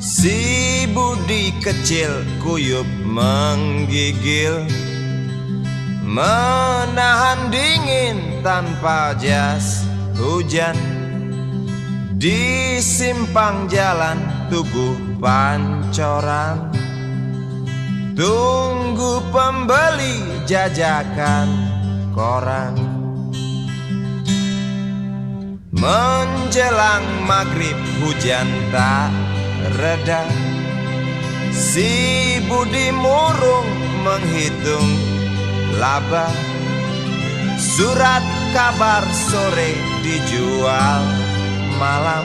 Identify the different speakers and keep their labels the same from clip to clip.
Speaker 1: Si Budi kecil kuyup menggigil, menahan dingin tanpa jas hujan. Di simpang jalan Tugu Pancoran, tunggu pembeli jajakan koran. Menjelang maghrib hujan tak reda, si Budi murung menghitung laba. Surat kabar sore dijual malam.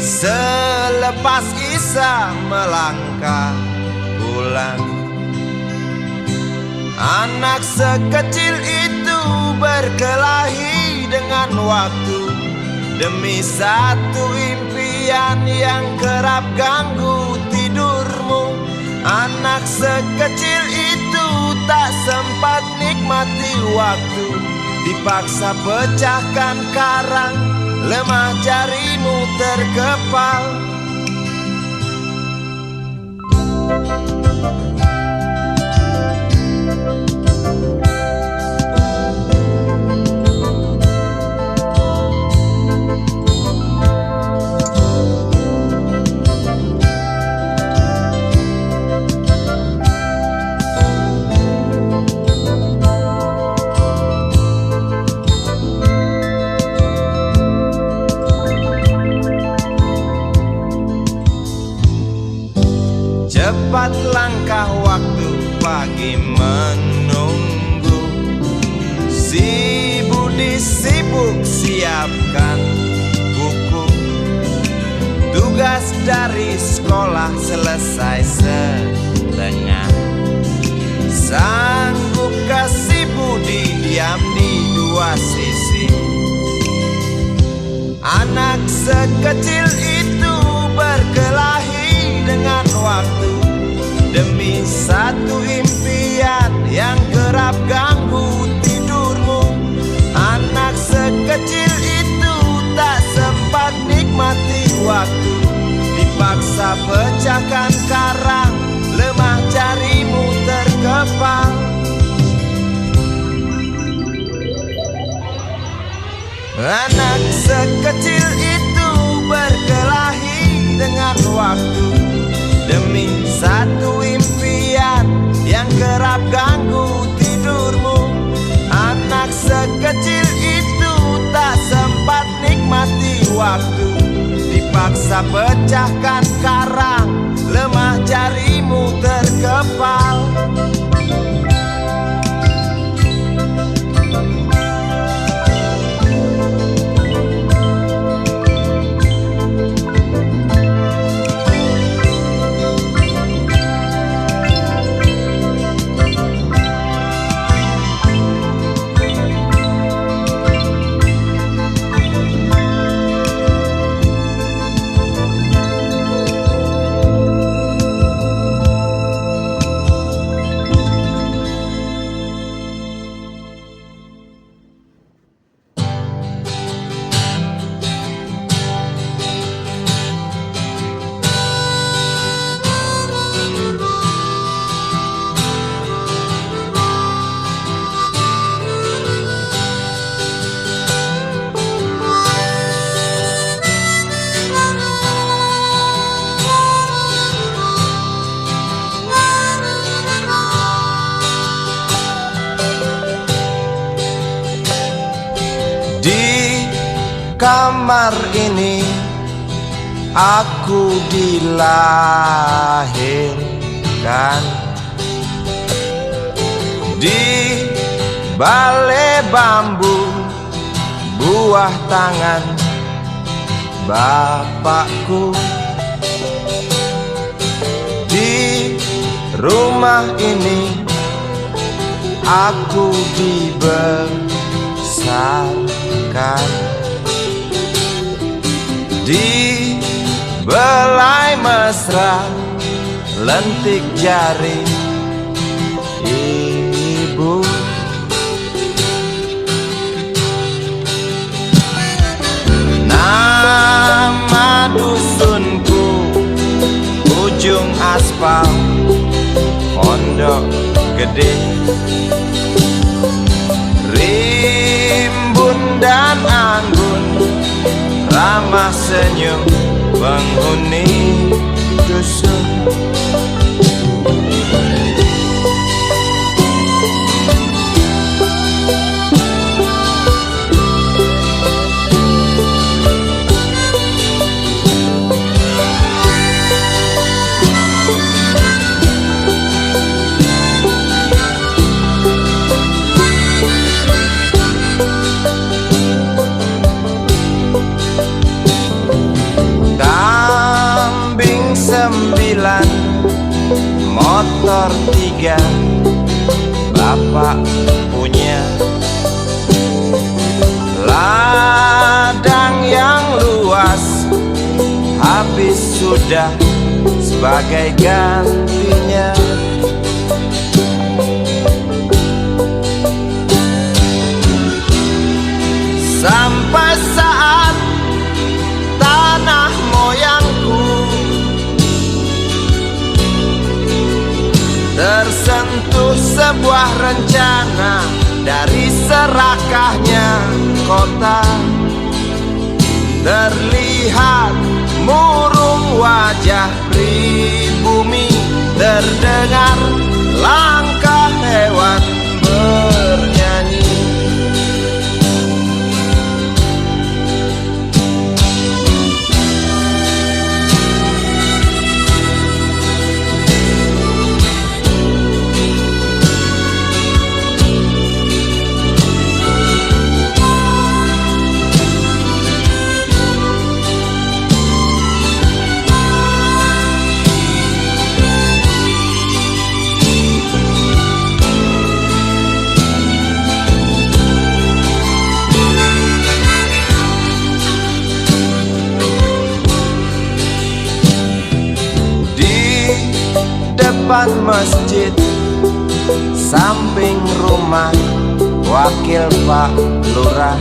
Speaker 1: Selepas Isya melangkah pulang. Anak sekecil itu berkelahi dengan waktu demi satu impian yang kerap ganggu tidurmu. Anak sekecil itu tak sempat nikmati waktu, dipaksa pecahkan karang, lemah jarimu terkepal. Cepat langkah waktu, pagi menunggu. Si Budi sibuk siapkan buku. Tugas dari sekolah selesai setengah. Sanggupkah si Budi diam di dua sisi? Anak sekecil itu berkelahi dengan waktu demi satu impian yang kerap ganggu tidurmu. Anak sekecil itu tak sempat nikmati waktu, dipaksa pecahkan karang, lemah jarimu terkepal. Anak sekecil itu berkelahi dengan waktu demi satu impian yang kerap ganggu tidurmu. Anak sekecil itu tak sempat nikmati waktu, dipaksa pecahkan karang, lemah jarimu terkepal. Kamar ini aku dilahirkan, di balai bambu buah tangan bapakku. Di rumah ini aku dibesarkan, di belai mesra lentik jari ibu. Nama dusunku aspal Pondok Gede, rimbun dan anggun, ramah senyum penghuni dusun. Motor 3 bapak punya, ladang yang luas habis sudah sebagai gantinya. Sampai saat tanah moyangku tersentuh sebuah rencana dari serakahnya kota, terlihat murung wajah pribumi, terdengar langkah hewan bernyanyi. Depan masjid, samping rumah wakil Pak Lurah,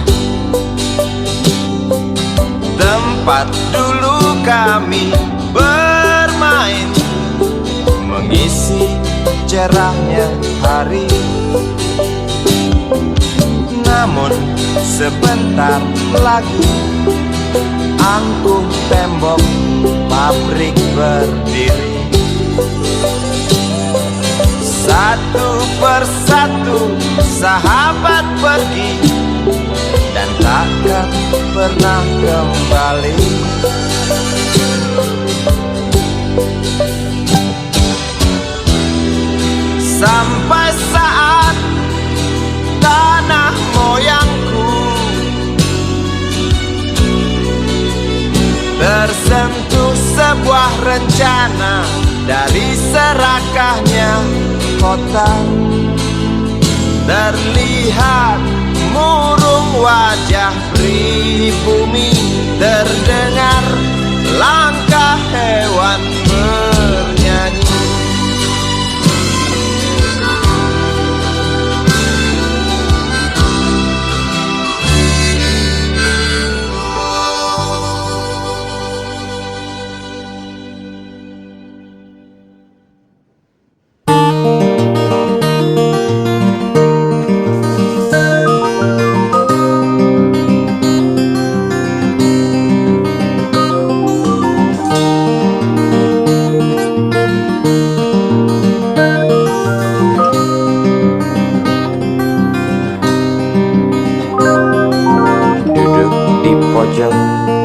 Speaker 1: tempat dulu kami bermain, mengisi cerahnya hari. Namun sebentar lagi angkuh tembok pabrik berdiri. Satu persatu sahabat pergi dan takkan pernah kembali. Sampai saat tanah moyangku tersentuh sebuah rencana dari serakahnya kota, terlihat murung wajah pribumi, terdengar langkah hewan bernyanyi.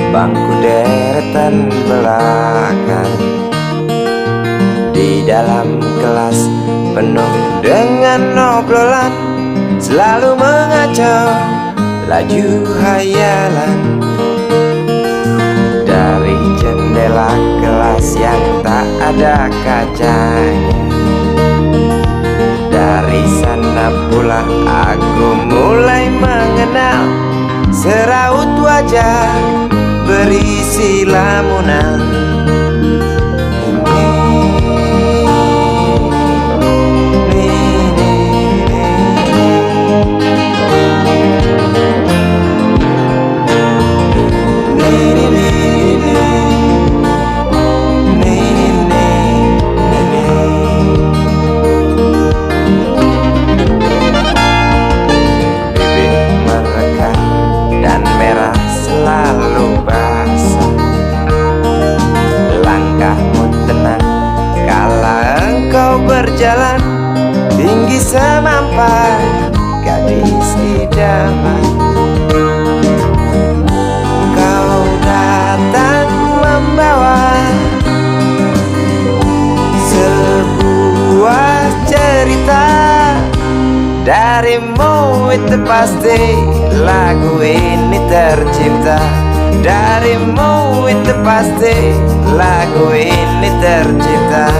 Speaker 1: Bangku deretan belakang, di dalam kelas penuh dengan obrolan, selalu mengacau laju hayalan. Dari jendela kelas yang tak ada kacanya, dari sana pula aku mulai mengenal seraut wajah berisi lamunan. jalan. Kau datang membawa sebuah cerita. Darimu itu pasti lagu ini tercipta. Darimu itu pasti lagu ini tercipta.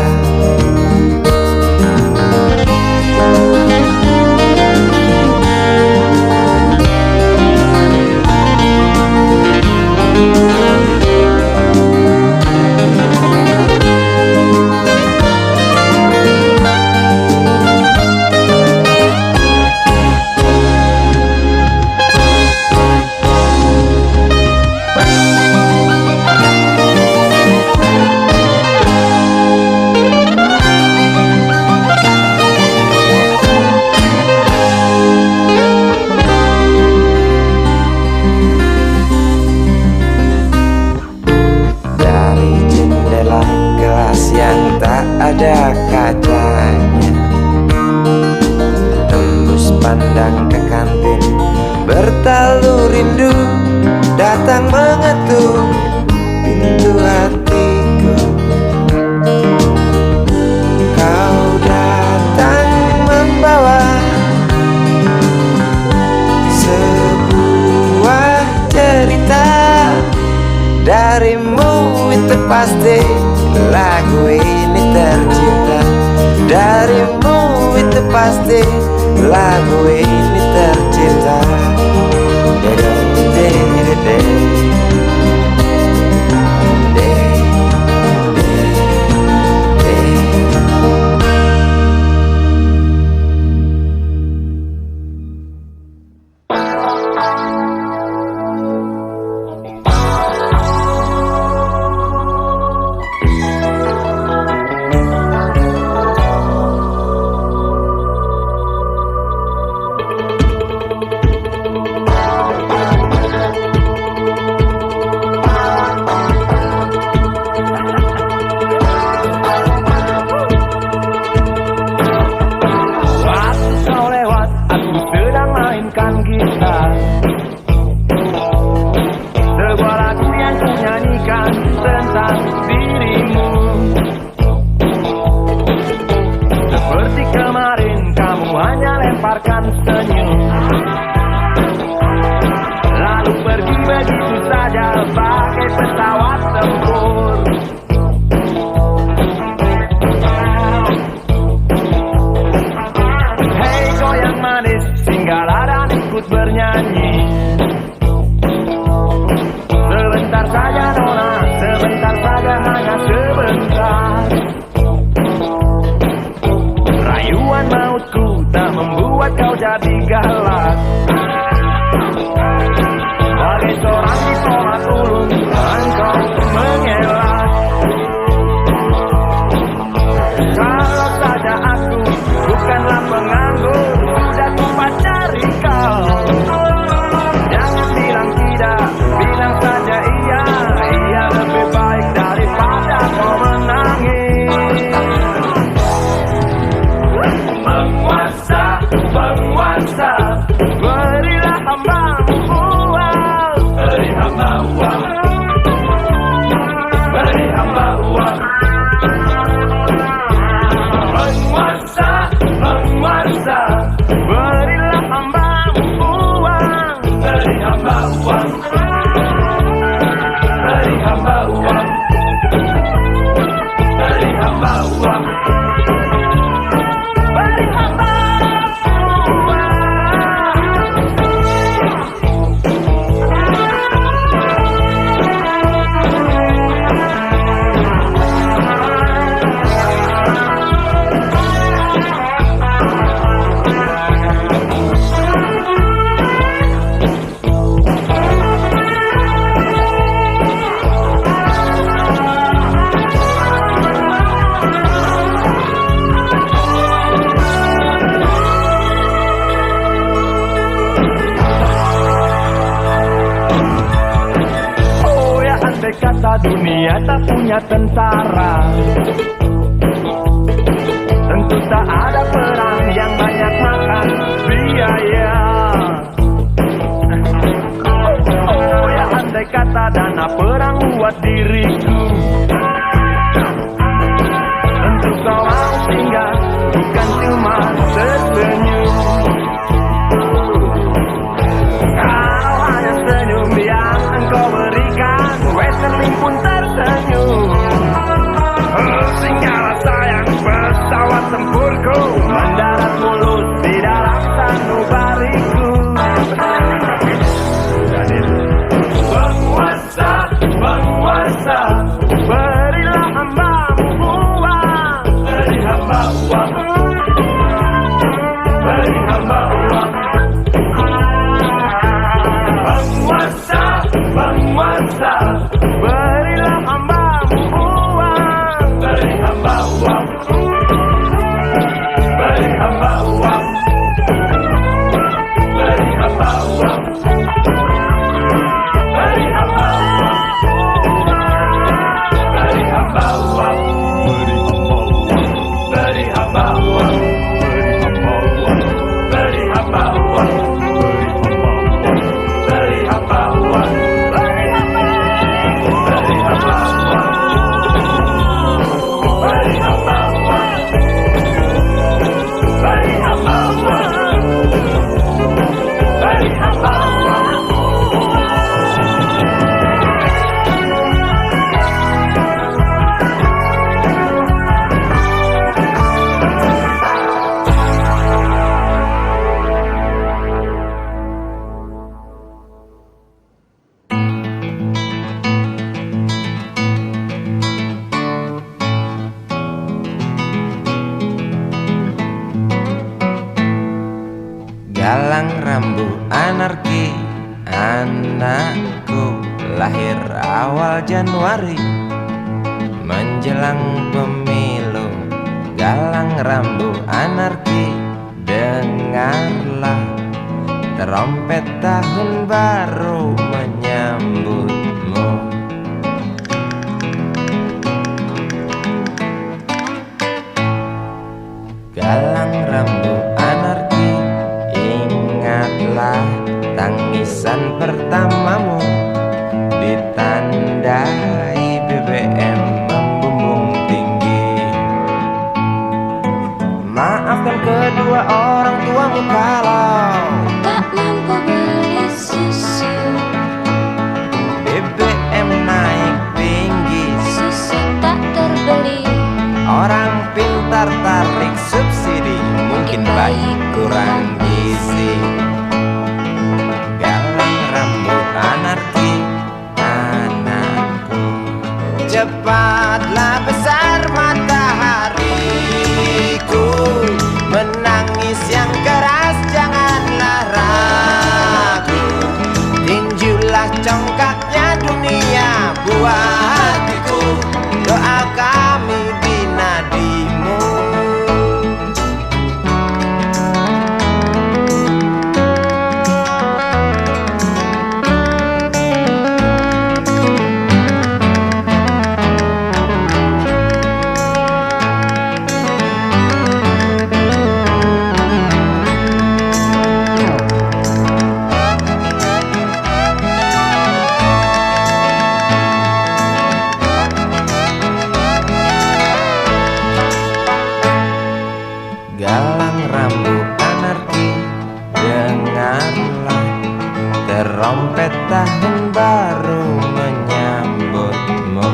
Speaker 1: Ada kacanya, tembus pandang ke kantin, bertalu rindu datang mengetuk pintu hatiku. Kau datang membawa sebuah cerita. Darimu itu pasti lagu ini tercipta. Darimu itu pasti lagu ini tercipta.
Speaker 2: dunia tak punya tentara, tentu tak ada perang yang banyak makan biaya. tersenyum. Kalau hanya senyum yang engkau berikan, Westerling pun tersenyum. Sehingga rasa yang pesawat tempurku mendarat mulus di dalam sanubariku. Penguasa, penguasa, berilah hambamu uang. Beri hamba uang. Beri hamba uang. Penguasa, penguasa, berilah hambamu uang. Beri hamba uang. Beri hamba uang. Beri hamba uang. Beri hamba uang. Beri hamba uang. Beri hamba uang. Beri hamba uang. Beri hamba uang. Beri hamba uang. Beri hamba uang. Beri hamba uang. Beri hamba uang. Beri hamba uang.
Speaker 1: Galang rambu anarki, anakku lahir awal Januari menjelang pemilu. Galang rambu anarki, dengarlah trompet tahun baru menyambutmu. Galang rambu anarki, ingatlah tangisan pertamamu ditandai BBM membumbung tinggi. Maafkan kedua orang tuamu kalau
Speaker 3: tak mampu beli susu.
Speaker 1: BBM naik tinggi,
Speaker 3: Susu tak terbeli.
Speaker 1: orang pintar tarik subsidi, mungkin bayi kurang gizi. Galang rambut anarki, anakku, cepatlah besar matahariku. Menangis yang keras janganlah ragu, tinjulah congkaknya dunia buah hatiku. Doa kami di nadimu. Galang rambut anarki, dengarlah trompet tahun baru menyambutmu.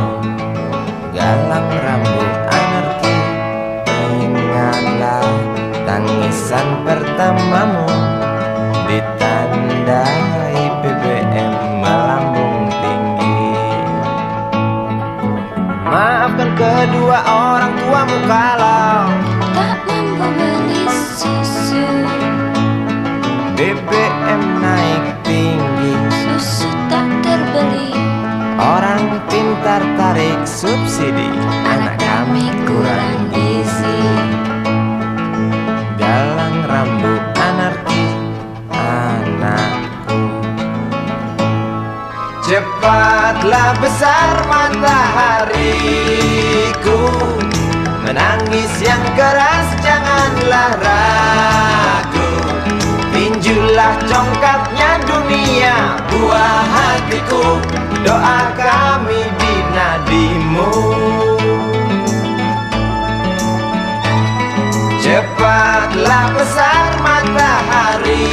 Speaker 1: Galang rambut anarki, ingatlah tangisan pertamamu ditandai BBM melambung tinggi. Maafkan kedua orang tuamu kalau
Speaker 3: Tak mampu beli susu.
Speaker 1: BBM naik tinggi,
Speaker 3: Susu tak terbeli.
Speaker 1: orang pintar tarik subsidi, anak kami kurang gizi. Galang rambut anarki, anakku, cepatlah besar matahariku. Menangis yang keras janganlah ragu, tinjulah congkaknya dunia buah hatiku. Doa kami di nadimu. Cepatlah besar matahariku.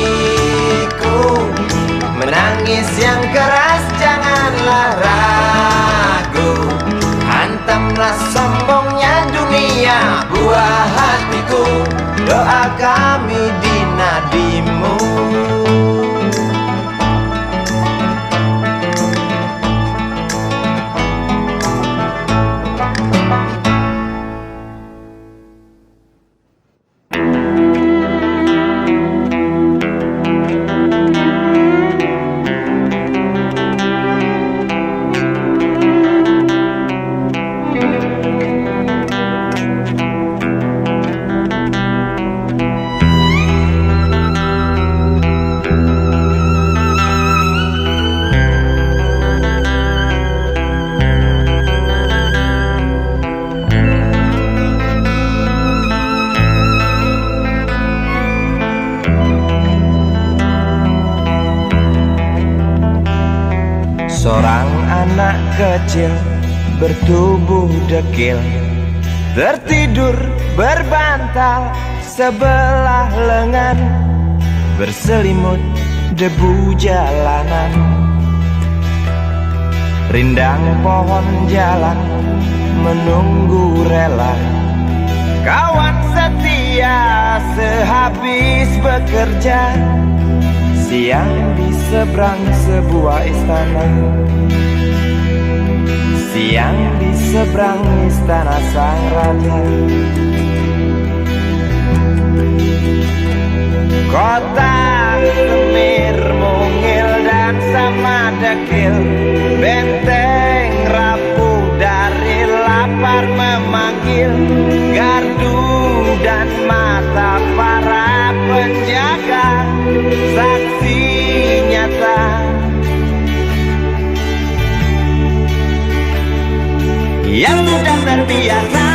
Speaker 1: Menangis yang keras janganlah ragu. Hantamlah sombongnya dunia buah hatiku. Doa kami di nadimu. Seorang anak kecil bertubuh dekil, tertidur berbantal sebelah lengan, berselimut debu jalanan. Rindang pohon jalan menunggu rela, kawan setia sehabis bekerja. Siang di seberang sebuah istana, siang di seberang istana sang raja. Kota Semir, Mungil dan Samadekil, benteng rapuh dari lapar memanggil. Gardu dan mata para penjaga, saksi nyata yang sudah terbiasa.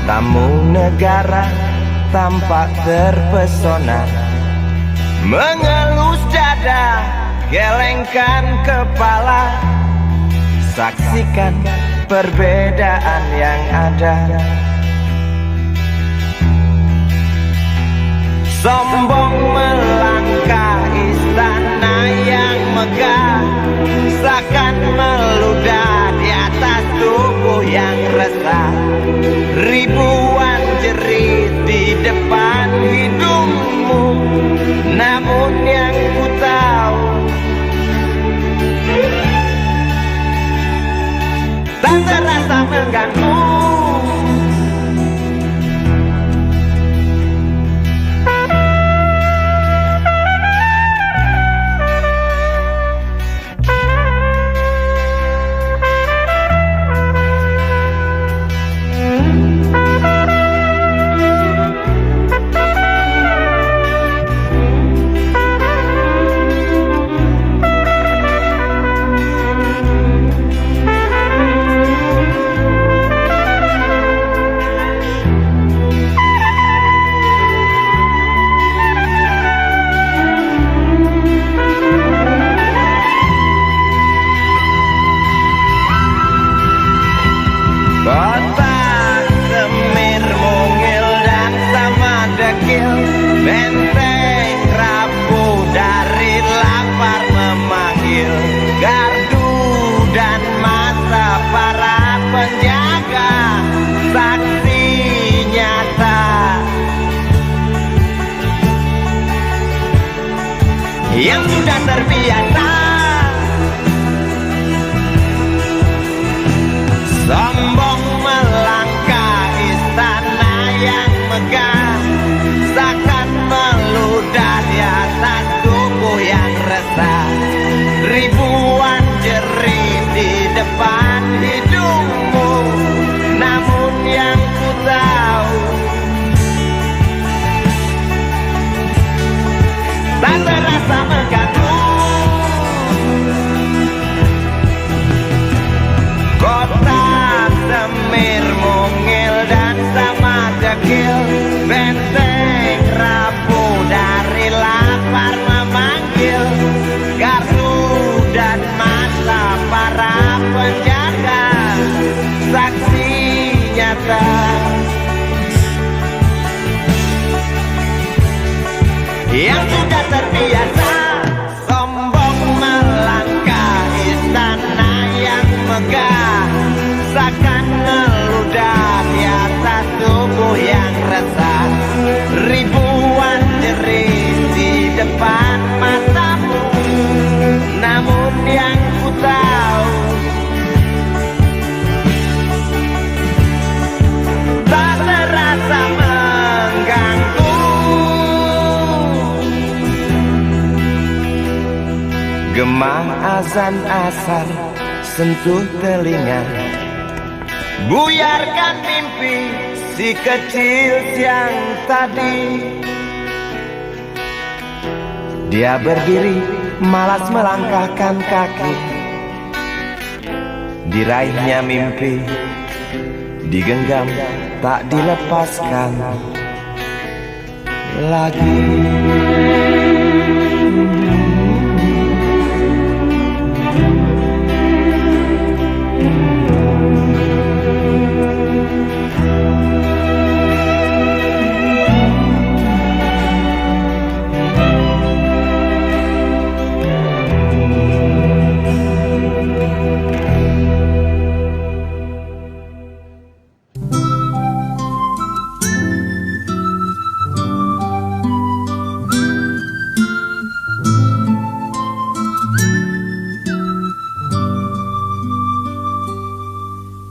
Speaker 1: Tamu negara tampak terpesona, mengelus dada, gelengkan kepala. Saksikan perbedaan yang ada. Sombong melangkah istana yang megah, seakan meludah di atas tubuh yang resah. Ribuan jerit di depan hidungmu, namun yang ku tahu tak terasa mengganggu. terbiasa sombong melangkah istana yang megah, seakan ngeludah di atas tubuh yang resah. Ribuan jerit di depan matamu, namun yang ku tahu tak terasa mengganggu. Gema azan asar sentuh telinga, buyarkan mimpi si kecil siang tadi. Dia berdiri malas melangkahkan kaki, diraihnya mimpi digenggam tak dilepaskan lagi.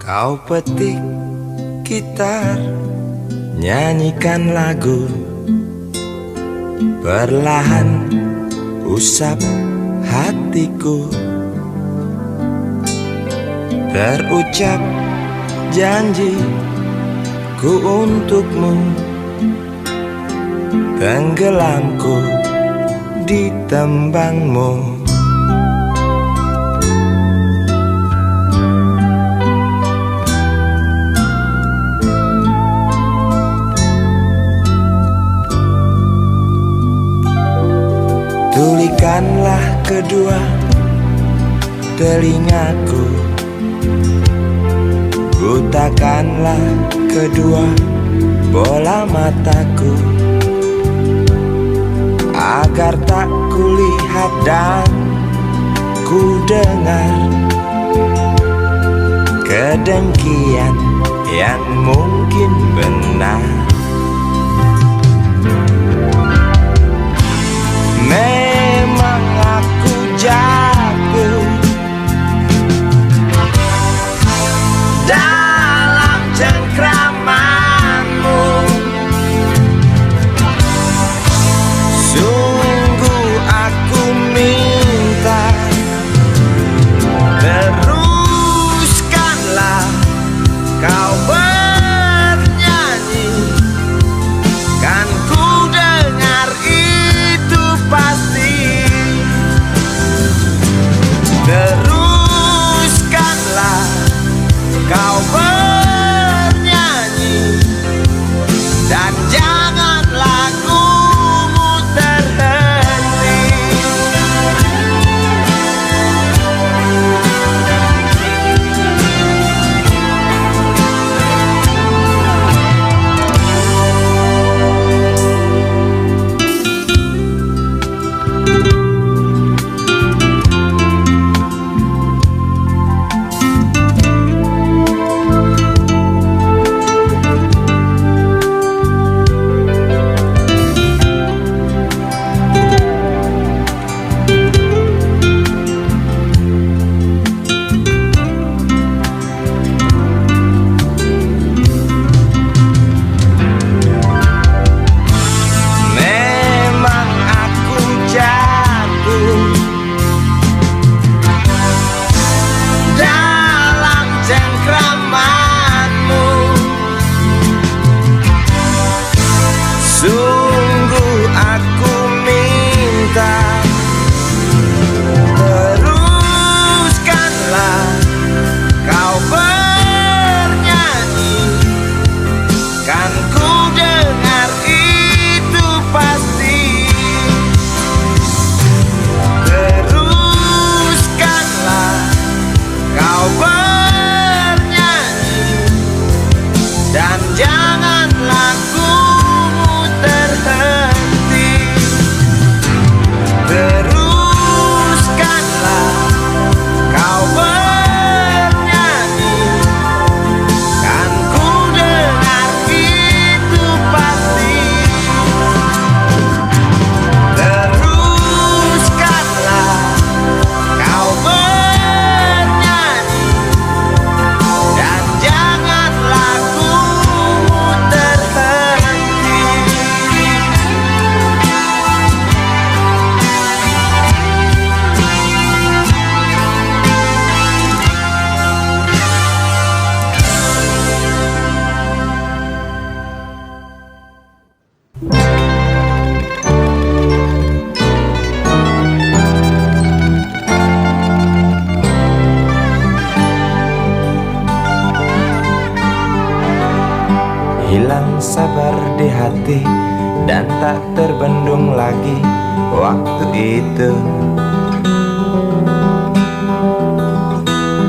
Speaker 1: Kau petik gitar, nyanyikan lagu, perlahan usap hatiku. Terucap janji ku untukmu, tenggelamku di tembangmu. Tulikanlah kedua telingaku, butakanlah kedua bola mataku, agar tak kulihat dan ku dengar kedengkian yang mungkin benar. Memang aku jatuh dalam cengkramanmu, sungguh aku minta teruskanlah kau bernyanyi, kan ku dengar itu pasti. Hilang sabar di hati dan tak terbendung lagi waktu itu.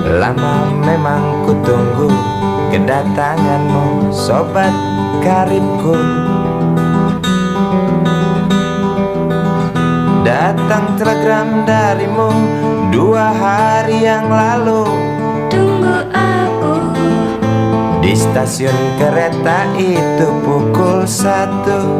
Speaker 1: Lama memang ku tunggu kedatanganmu, sobat karibku. Datang telegram darimu 2 hari yang lalu.
Speaker 3: Tunggu aku
Speaker 1: Di stasiun kereta itu pukul 1.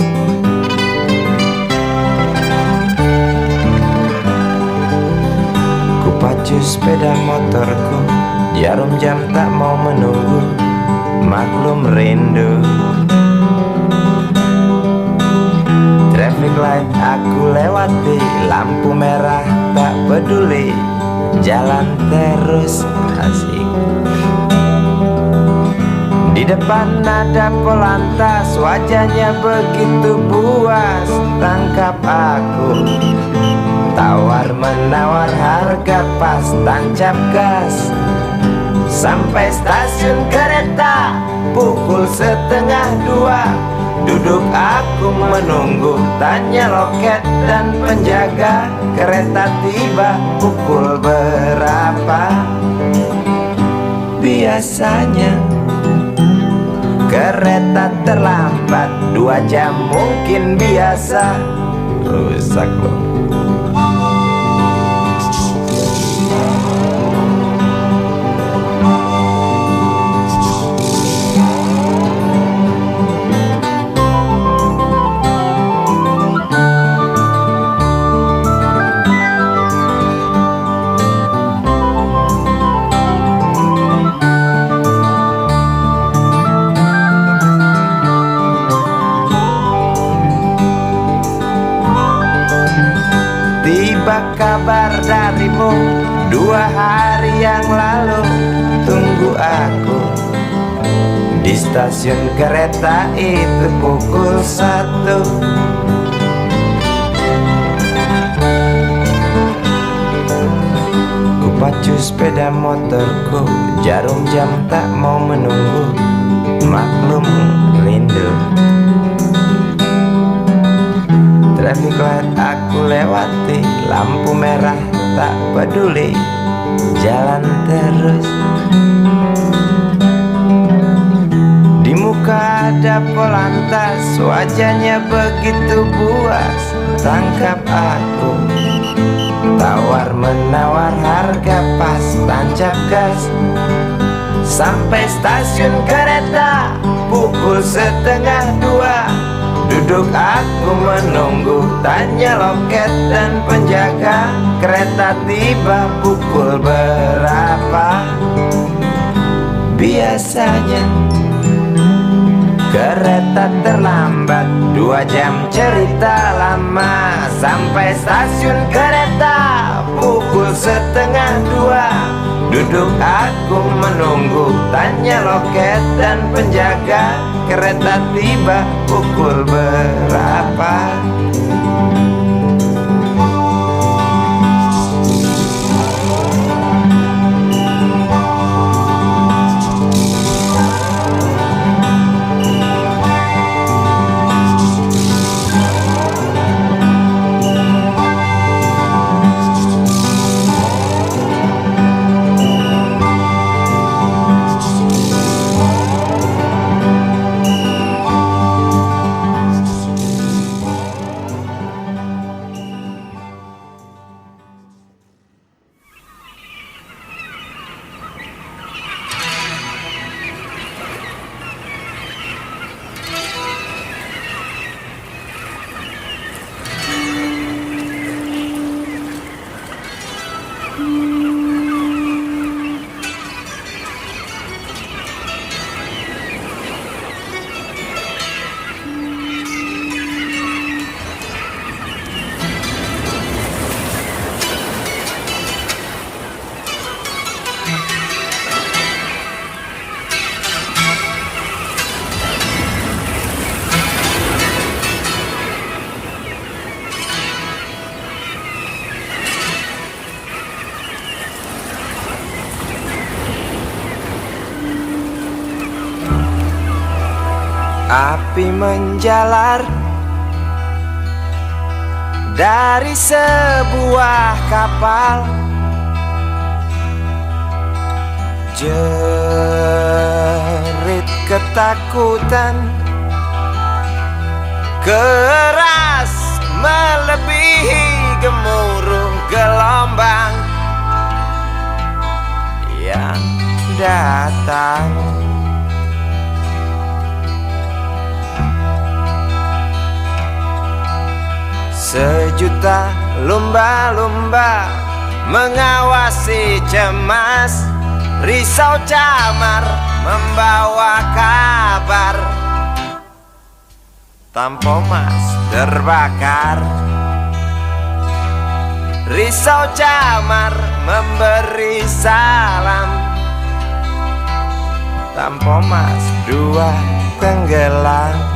Speaker 1: Ku pacu sepeda motorku, jarum jam tak mau menunggu, maklum rindu. Traffic light aku lewati, lampu merah tak peduli, jalan terus asik. Di depan ada Polantas, wajahnya begitu buas, tangkap aku. Tawar menawar harga pas, tancap gas. Sampai stasiun kereta pukul 1:30. Duduk aku menunggu, tanya loket dan penjaga, kereta tiba pukul berapa? Biasanya kereta terlambat 2 jam mungkin biasa. Rusak loh. Tiba kabar darimu 2 hari yang lalu. Tunggu aku di stasiun kereta itu pukul 1. Ku pacu sepeda motorku, jarum jam tak mau menunggu, maklum rindu. Traffic light aku lewati, lampu merah tak peduli, jalan terus. Di muka ada Polantas, wajahnya begitu buas, tangkap aku. Tawar menawar harga pas, tancap gas. Sampai stasiun kereta pukul 1:30. Duduk aku menunggu, tanya loket dan penjaga, kereta tiba pukul berapa? Biasanya kereta terlambat 2 jam, cerita lama. Sampai stasiun kereta pukul 1:30. Duduk aku menunggu, tanya loket dan penjaga, kereta tiba pukul berapa? Api menjalar dari sebuah kapal, jerit ketakutan keras melebihi gemuruh gelombang yang datang. Sejuta lumba-lumba mengawasi cemas, risau camar membawa kabar. Tampomas terbakar, risau camar memberi salam. Tampomas dua tenggelam.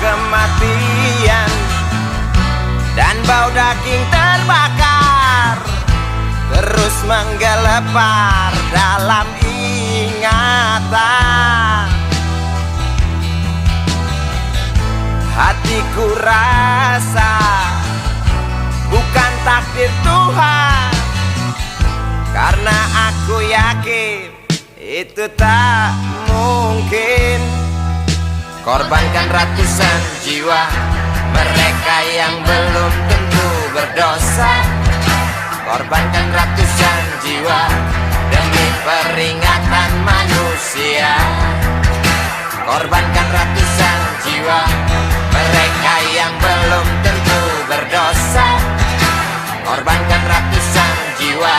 Speaker 1: Kematian dan bau daging terbakar terus menggelepar dalam ingatan. Hatiku rasa bukan takdir Tuhan, karena aku yakin itu tak mungkin. Korbankan ratusan jiwa mereka yang belum tentu berdosa. Korbankan ratusan jiwa demi peringatan manusia. Korbankan ratusan jiwa mereka yang belum tentu berdosa. Korbankan ratusan jiwa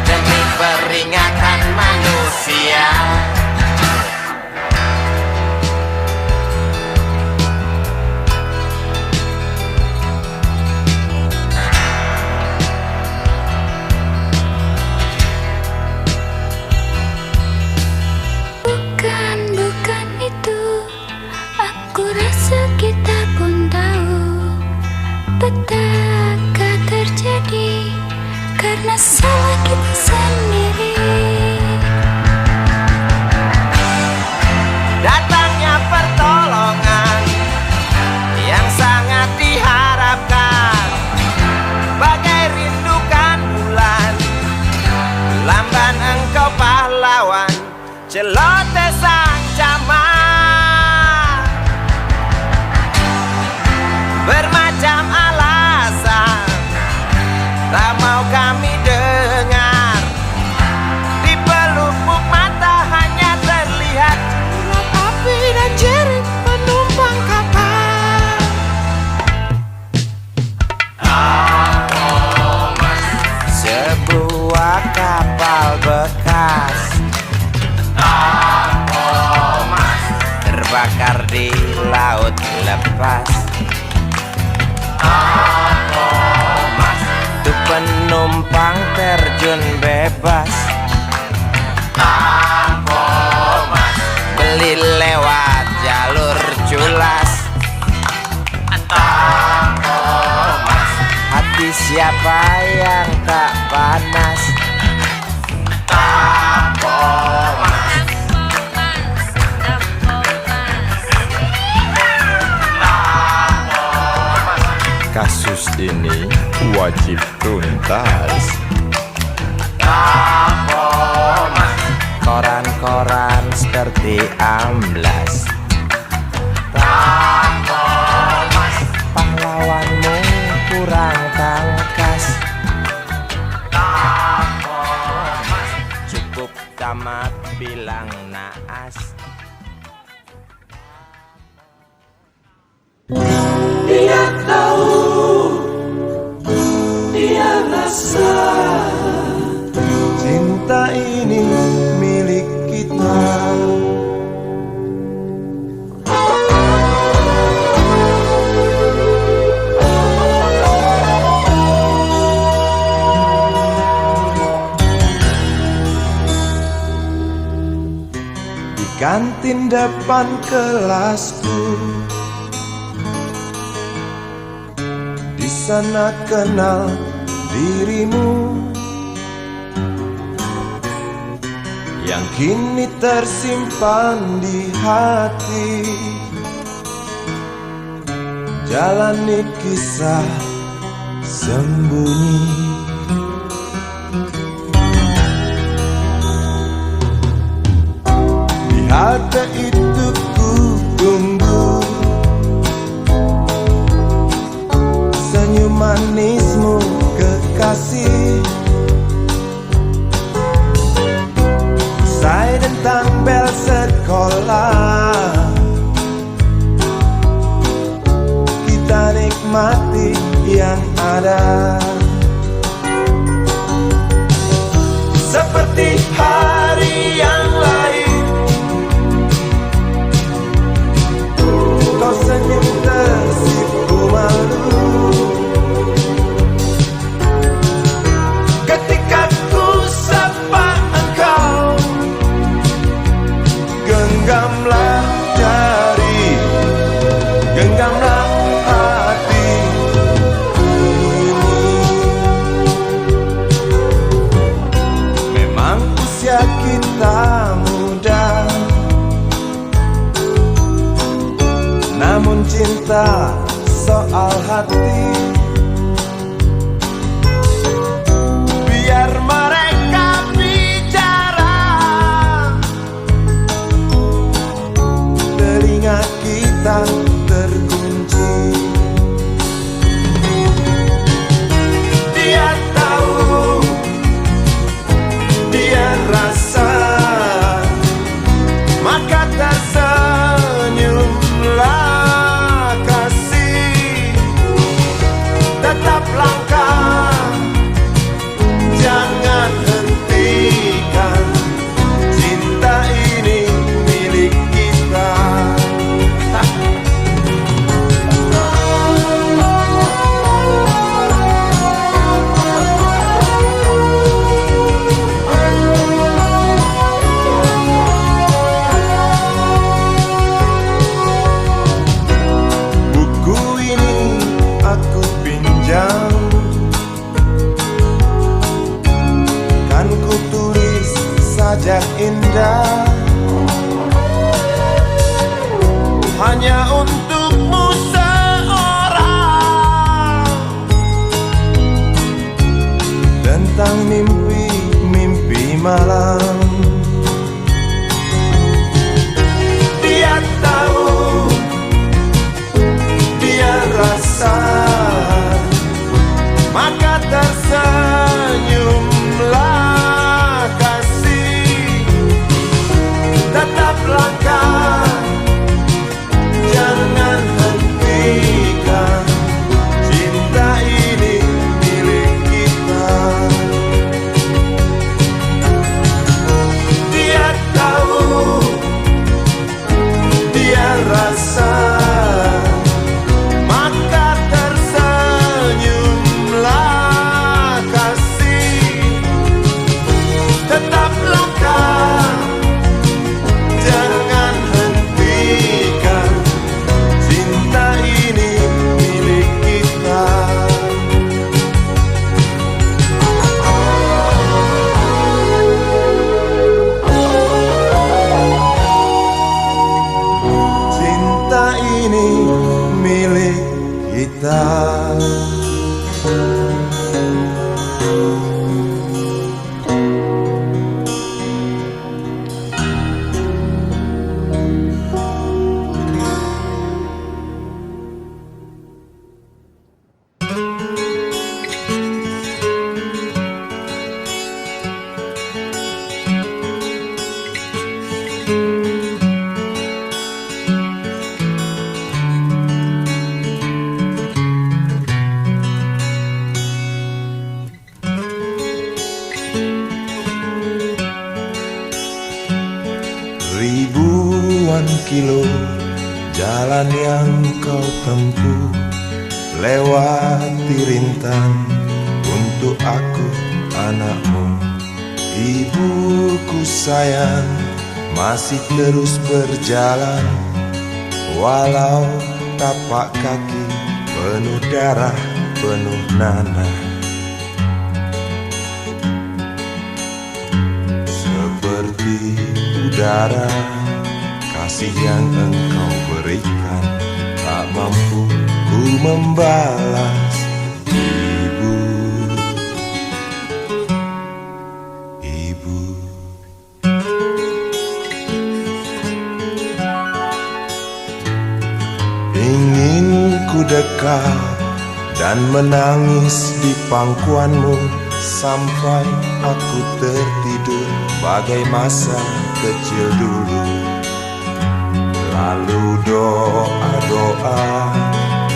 Speaker 1: demi peringatan manusia.
Speaker 3: Kita pun tahu petaka terjadi karena salah kita sendiri.
Speaker 1: Datangnya pertolongan yang sangat diharapkan, bagai rindukan bulan, lamban engkau pahlawan, celoteh sang camat. Bermacam alasan tak mau kami dengar, di pelupuk mata hanya terlihat sinar api dan jerit penumpang kapal. Sebuah kapal bekas terbakar di laut lepas. Tuh penumpang terjun bebas, beli lewat jalur culas. Hati siapa yang tak panas? Kasus ini wajib tuntas. Koran-koran seperti amblas. Pahlawanmu kurang tangkas. Cukup tamat bilang naas.
Speaker 4: Dia tahu, dia rasa
Speaker 1: cinta ini milik kita. Di kantin depan kelasku, di sana kenal dirimu yang kini tersimpan di hati. Jalani kisah sembunyi. Di halte itu ku tunggu senyum manismu kekasih. Usai tentang bel sekolah, kita nikmati yang ada. Seperti hari yang lain, kau senyum tersipu malu ketika ku sapa engkau. Genggamlah jari, genggamlah hati ini. Memang usia kita muda, namun cinta soal hati. Biar mereka bicara, telinga kita terkunci. Dia tahu, dia rasa, maka tersenyumlah kasih. Tetap langkah, jangan hentikan, cinta ini milik kita. Buku ini aku pinjam, kan ku tulis sajak indah hanya untukmu seorang, tentang mimpi-mimpi malam. Dia tahu, dia rasa, maka tersenyumlah kasih. Tetap langkah, jangan hentikan, cinta ini milik kita.
Speaker 5: Ribuan kilo jalan yang kau tempuh, lewati rintang untuk aku anakmu. Ibuku sayang, masih terus berjalan, walau tapak kaki penuh darah, penuh nanah. Seperti udara, kasih yang engkau berikan, tak mampu ku membalas. Ibu, ibu. Ingin ku dekat dan menangis di pangkuanmu, sampai aku tertidur bagai masa kecil dulu. Lalu doa-doa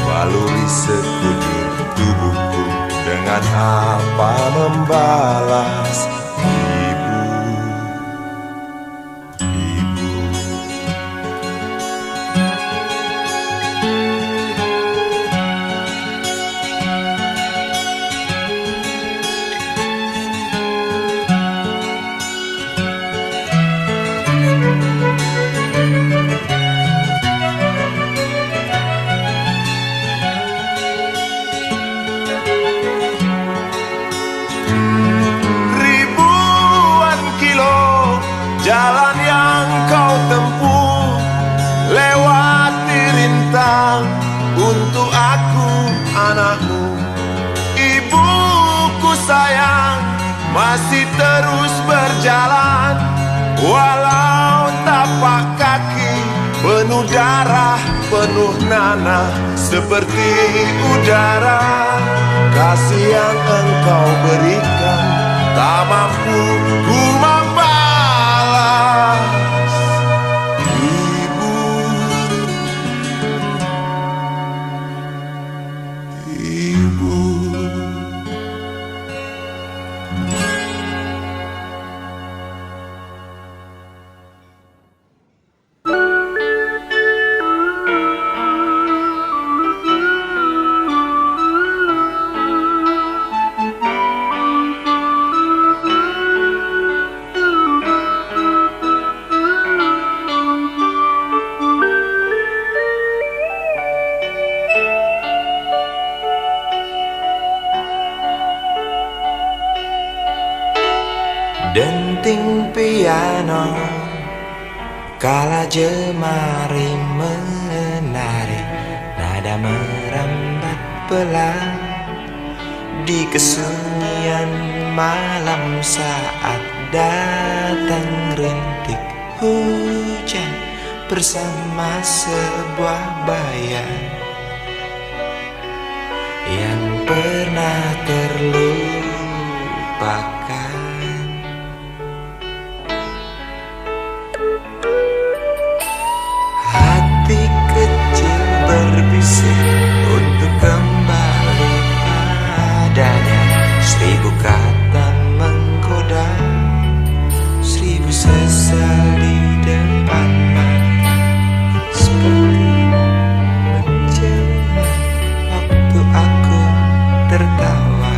Speaker 5: baluri sekujur tubuhku, dengan apa membalas. Ibu, ibu. Jalan yang kau tempuh, lewati rintang untuk aku anakmu. Ibuku sayang, masih terus berjalan, walau tapak kaki penuh darah, penuh nanah. Seperti udara, kasih yang engkau berikan, tak mampu ku membalas. Ibu, ibu.
Speaker 1: Denting piano kala jemari menari, nada merambat pelan di kesunyian malam saat datang rintik hujan bersama sebuah bayang yang pernah terlupakan. Berbisik untuk kembali padanya. 1000 kata menggoda, 1000 sesal di depan mata, seperti menjelma waktu aku tertawa.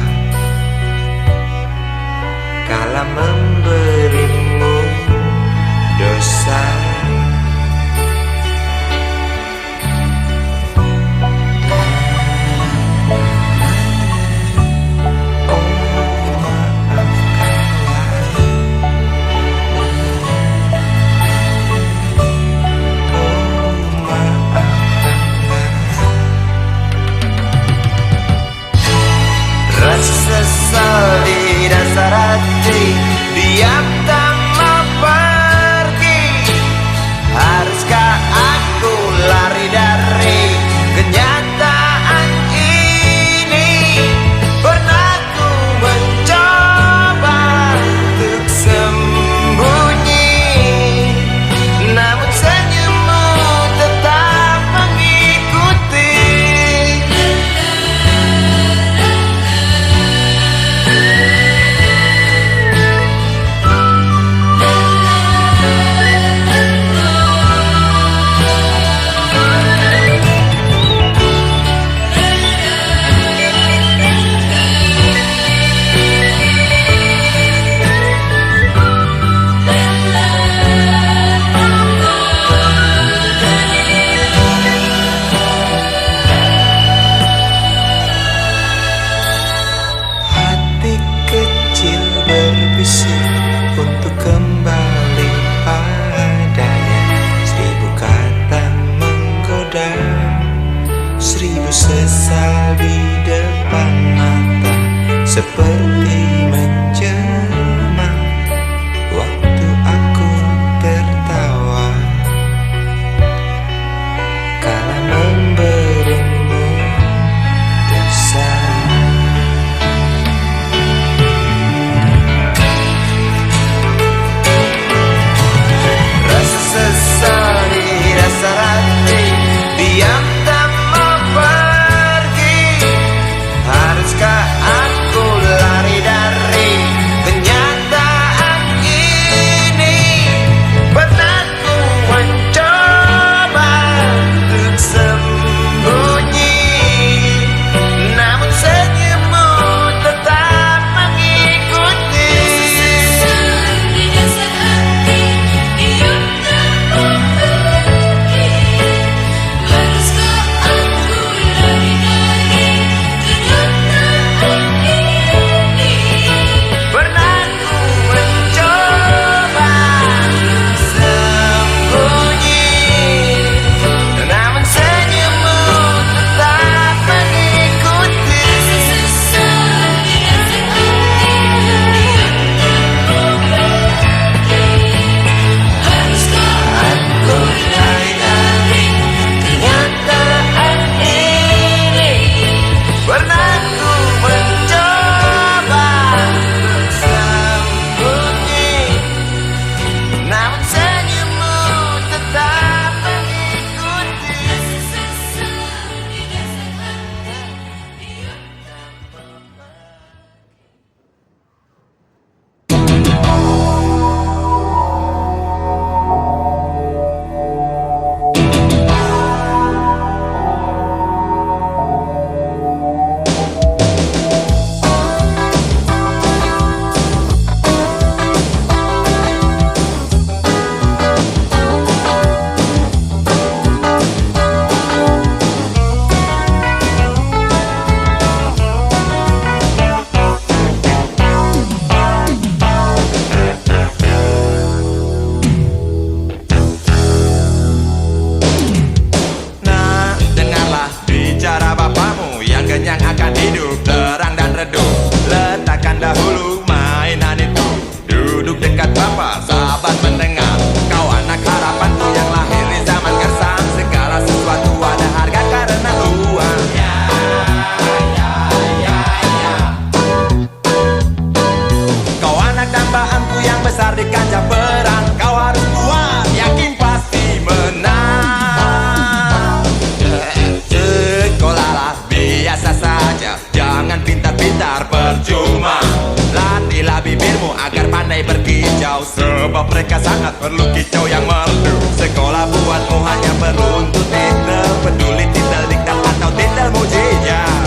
Speaker 5: kicau, sebab mereka sangat perlu kicau yang merdu. Sekolah buatmu hanya perlu untuk titel, peduli titel diktat atau titel mujizat.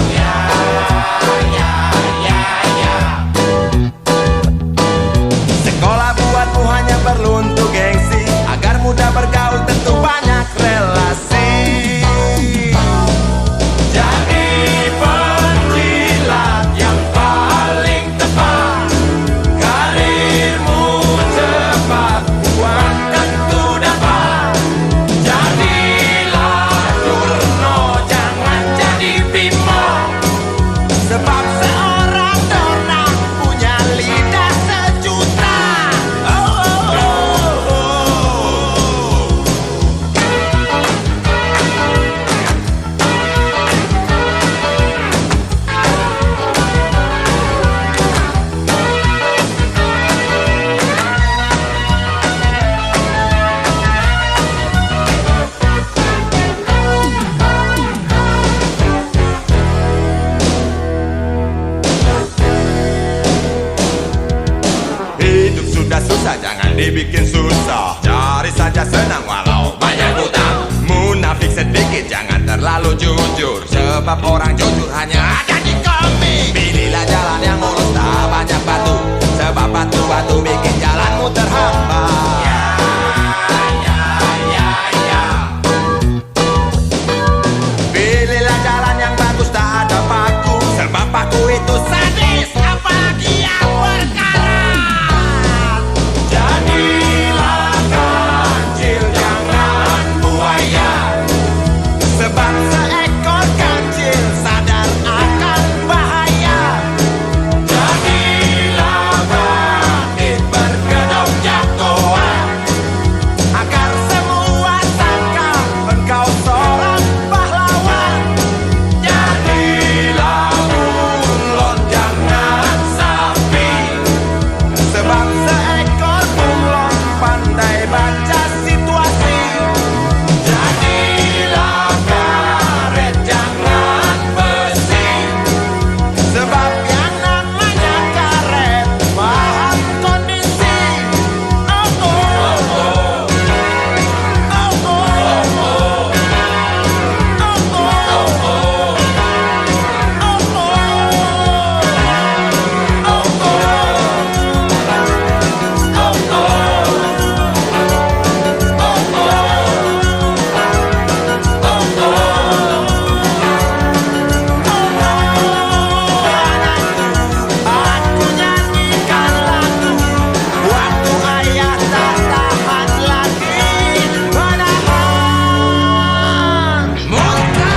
Speaker 5: Sekolah buatmu hanya perlu untuk gengsi, agar mudah bergaul tentu banyak relasi. Jadi penjilat yang paling tepat, karirmu cepat, uang tentu dapat. Jadilah Durno, jangan jadi Bimo, sebab seorang Dorna punya lidah sejuta. Hidup sudah susah, jangan dibikin susah. Cari saja senang walau banyak hutang. Munafik sedikit, jangan terlalu jujur, sebab orang jujur hanya ada di kami. Pilihlah jalan yang mulus, tak banyak batu, sebab batu-batu bikin jalanmu terhambat. Pilihlah jalan yang bagus, tak ada paku, sebab paku itu sadis, apalagi yang berkarat. Jadilah kancil, jangan buaya, sebab seekor kancil sadar akan bahaya. Jadilah bandit berkedok jagoan, agar semua sangka engkau seorang pahlawan. Jadilah bunglon, jangan sapi, sebab seekor bunglon pandai baca situasi. Jadilah karet, jangan besi, sebab yang namanya karet paham kondisi. Oh, oh, oh. Oh, oh, oh. Aku nyanyikan lagu waktu ayah tak tahan lagi menahan muntah.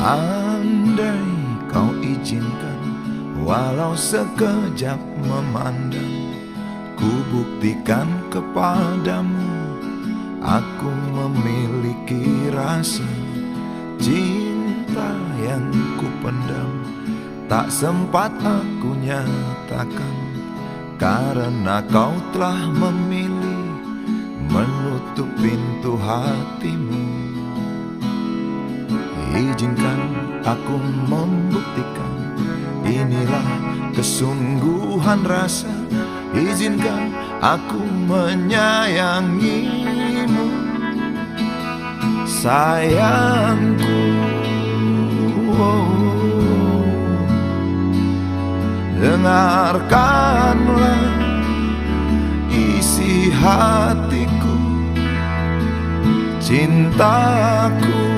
Speaker 6: Andai kau izinkan, walau sekejap memandang, ku buktikan kepadamu, aku memiliki rasa cinta yang ku pendam. Tak sempat aku nyatakan, karena kau telah memilih menutup pintu hatimu. Izinkan aku membuktikan, inilah kesungguhan rasa. Izinkan aku menyayangimu, sayangku. Dengarkanlah isi hatiku, cintaku.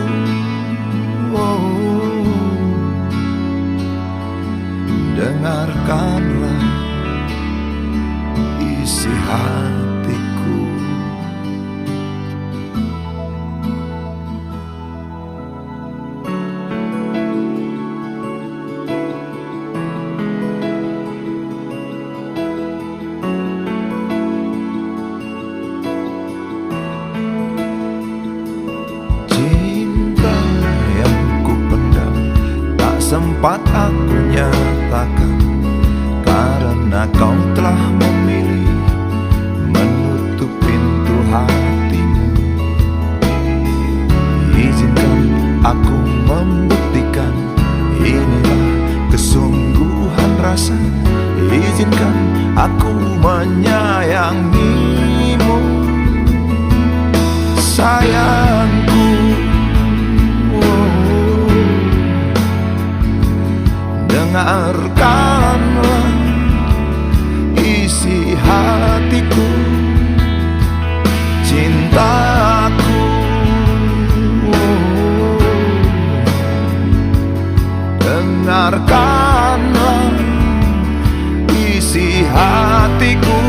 Speaker 6: Dengarkanlah isi hatiku. telah memilih menutup pintu hatimu. Izinkan aku membuktikan inilah kesungguhan rasa. Izinkan aku menyayangimu, sayangku. Dengarkanlah isi hatiku, cintaku. Dengarkanlah isi hatiku.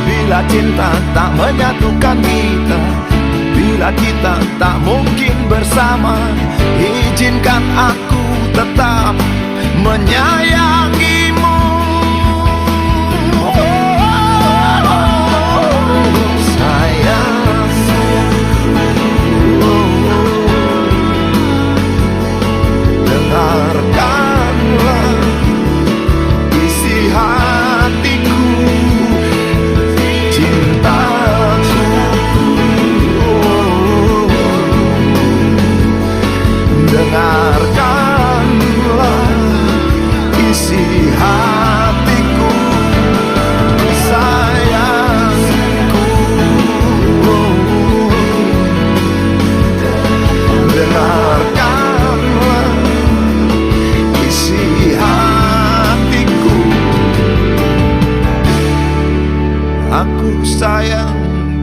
Speaker 6: Bila cinta tak menyatukan kita, bila kita tak mungkin bersama, izinkan aku tetap menyayangimu. Sayang, dengarkanlah isi hatiku, cintaku. Dengarkanlah isi hatiku, sayangku. Dengarkanlah isi hatiku. Aku sayang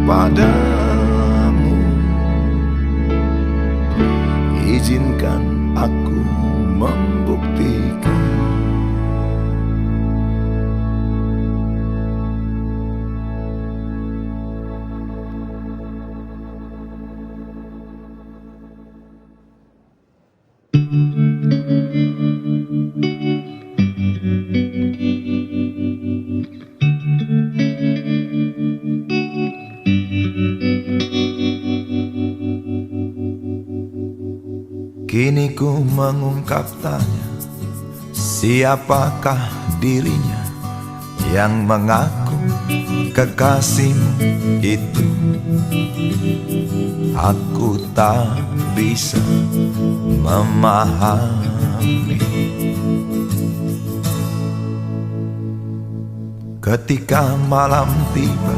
Speaker 6: padamu, izinkan aku membuktikan. Kini ku mengungkap tanya, siapakah dirinya yang mengaku kekasihmu itu? Aku tak bisa memahami. Ketika malam tiba,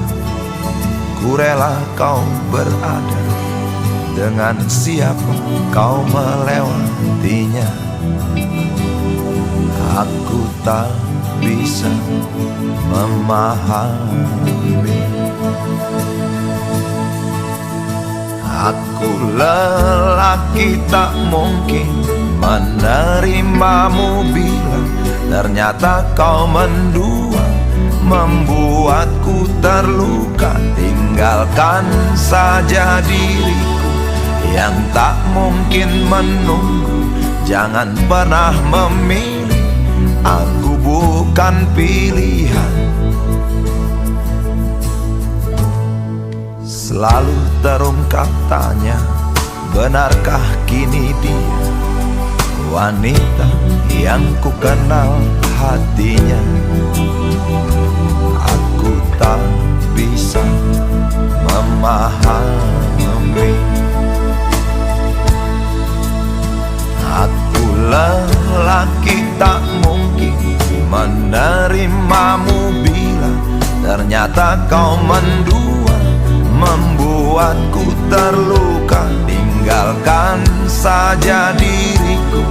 Speaker 6: ku rela kau berada. Dengan siapa kau melewatinya, aku tak bisa memahami. Aku lelaki tak mungkin menerimamu bila ternyata kau mendua, membuatku terluka. Tinggalkan saja diriku yang tak mungkin menunggu. Jangan pernah memilih, aku bukan pilihan. Selalu terungkap tanya, benarkah kini dia wanita yang ku kenal hatinya? Aku tak bisa memahami. Aku lelaki tak mungkin menerimamu bila ternyata kau mendua, membuatku terluka. Tinggalkan saja diriku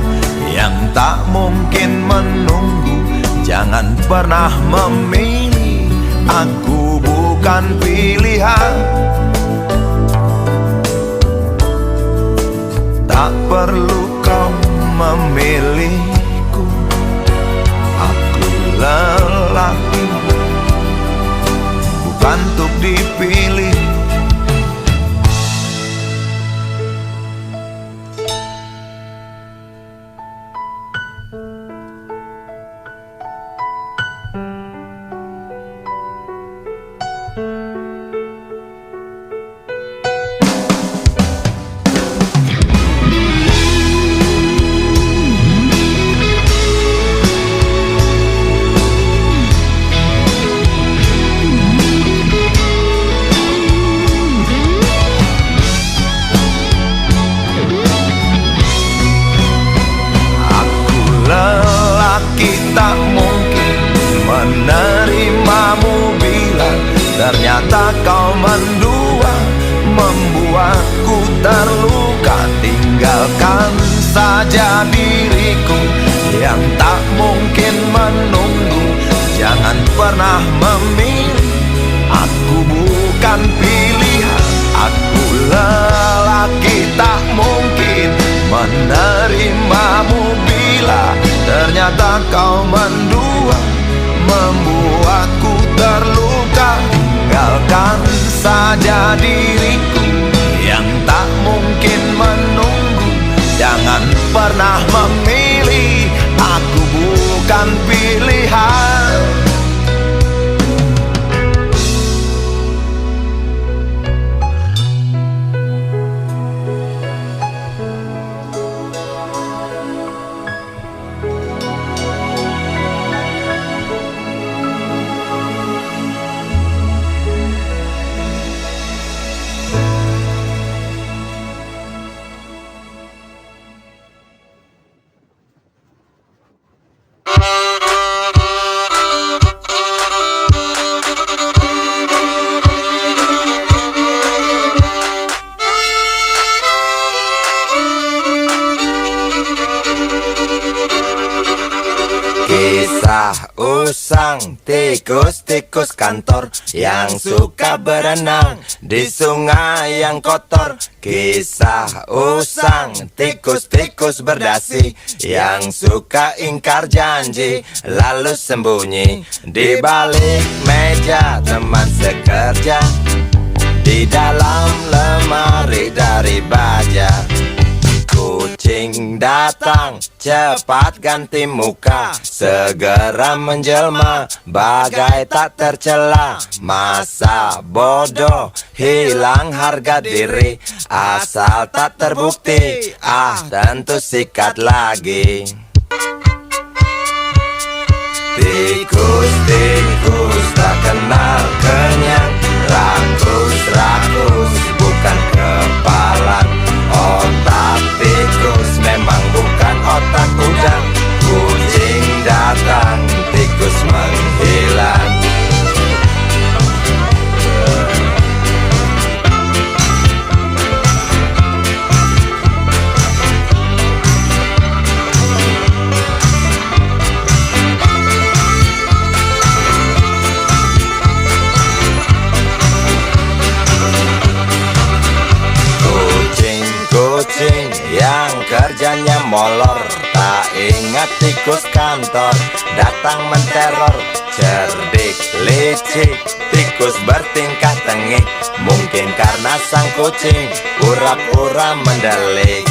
Speaker 6: yang tak mungkin menunggu. Jangan pernah memilih, aku bukan pilihan. Tak perlu kau memilihku, aku lelaki dipilih. Tak mungkin menerimamu bila ternyata kau mendua, membuatku terluka. Tinggalkan saja diriku yang tak mungkin menunggu. Jangan pernah memilih, aku bukan pilihan. Aku lelaki tak mungkin menerimamu bila ternyata kau mendua, membuatku terluka. Tinggalkan saja diriku yang tak mungkin menunggu. Jangan pernah memilih, aku bukan pilihan.
Speaker 1: Kisah usang tikus-tikus kantor yang suka berenang di sungai yang kotor. Kisah usang tikus-tikus berdasi yang suka ingkar janji lalu sembunyi di balik meja teman sekerja, di dalam lemari dari baja. Kucing datang, cepat ganti muka, segera menjelma, bagai tak tercela. Masa bodoh, hilang harga diri, asal tak terbukti, tentu sikat lagi. Tikus-tikus tak kenal kenyang, rakus-rakus bukan kepalan. Otak tikus memang bukan otak udang. Kucing datang, tikus menghilang. Kucing yang kerjanya molor, tak ingat tikus kantor datang menteror. Cerdik, licik, tikus bertingkah tengik, mungkin karena sang kucing pura-pura mendelik.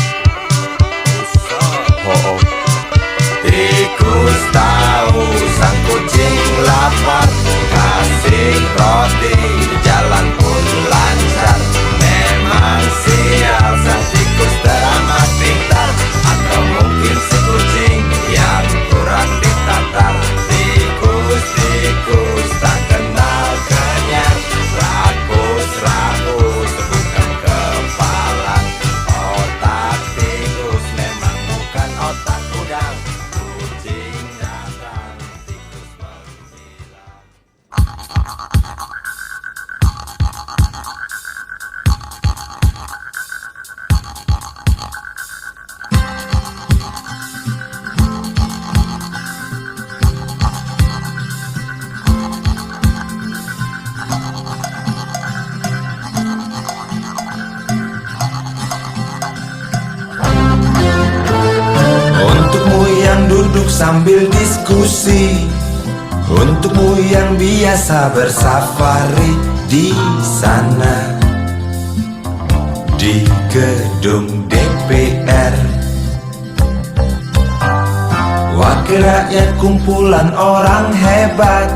Speaker 1: Tikus tahu sang kucing lapar, kasih roti, jalan pun lancar. Memang sial sang tikus teramat pintar, atau mungkin si kucing yang kurang ditatar. Tikus-tikus tak kenal kenyang, rakus-rakus bukan kepalan. Otak tikus memang bukan otak udang. Kucing datang, tikus menghilang.
Speaker 6: Untukmu yang duduk sambil diskusi, untukmu yang biasa bersafari di sana, di gedung DPR. Wakil rakyat kumpulan orang hebat,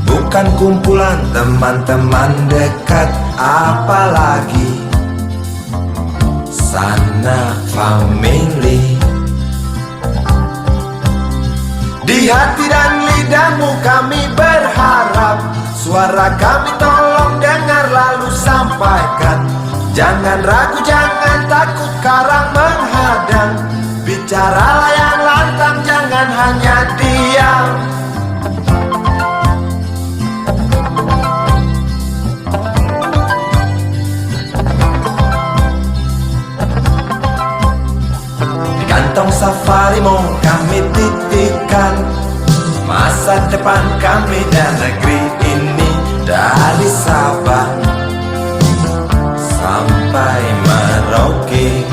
Speaker 6: bukan kumpulan teman-teman dekat. Apalagi sana family. Di hati dan lidahmu kami berharap, suara kami tolong dengar lalu sampaikan. Jangan ragu, jangan takut karang menghadang. Bicaralah yang lantang, jangan hanya diam. Kantong safarimu kami titipkan, masa depan kami dan negeri ini. Dari Sabang sampai Merauke,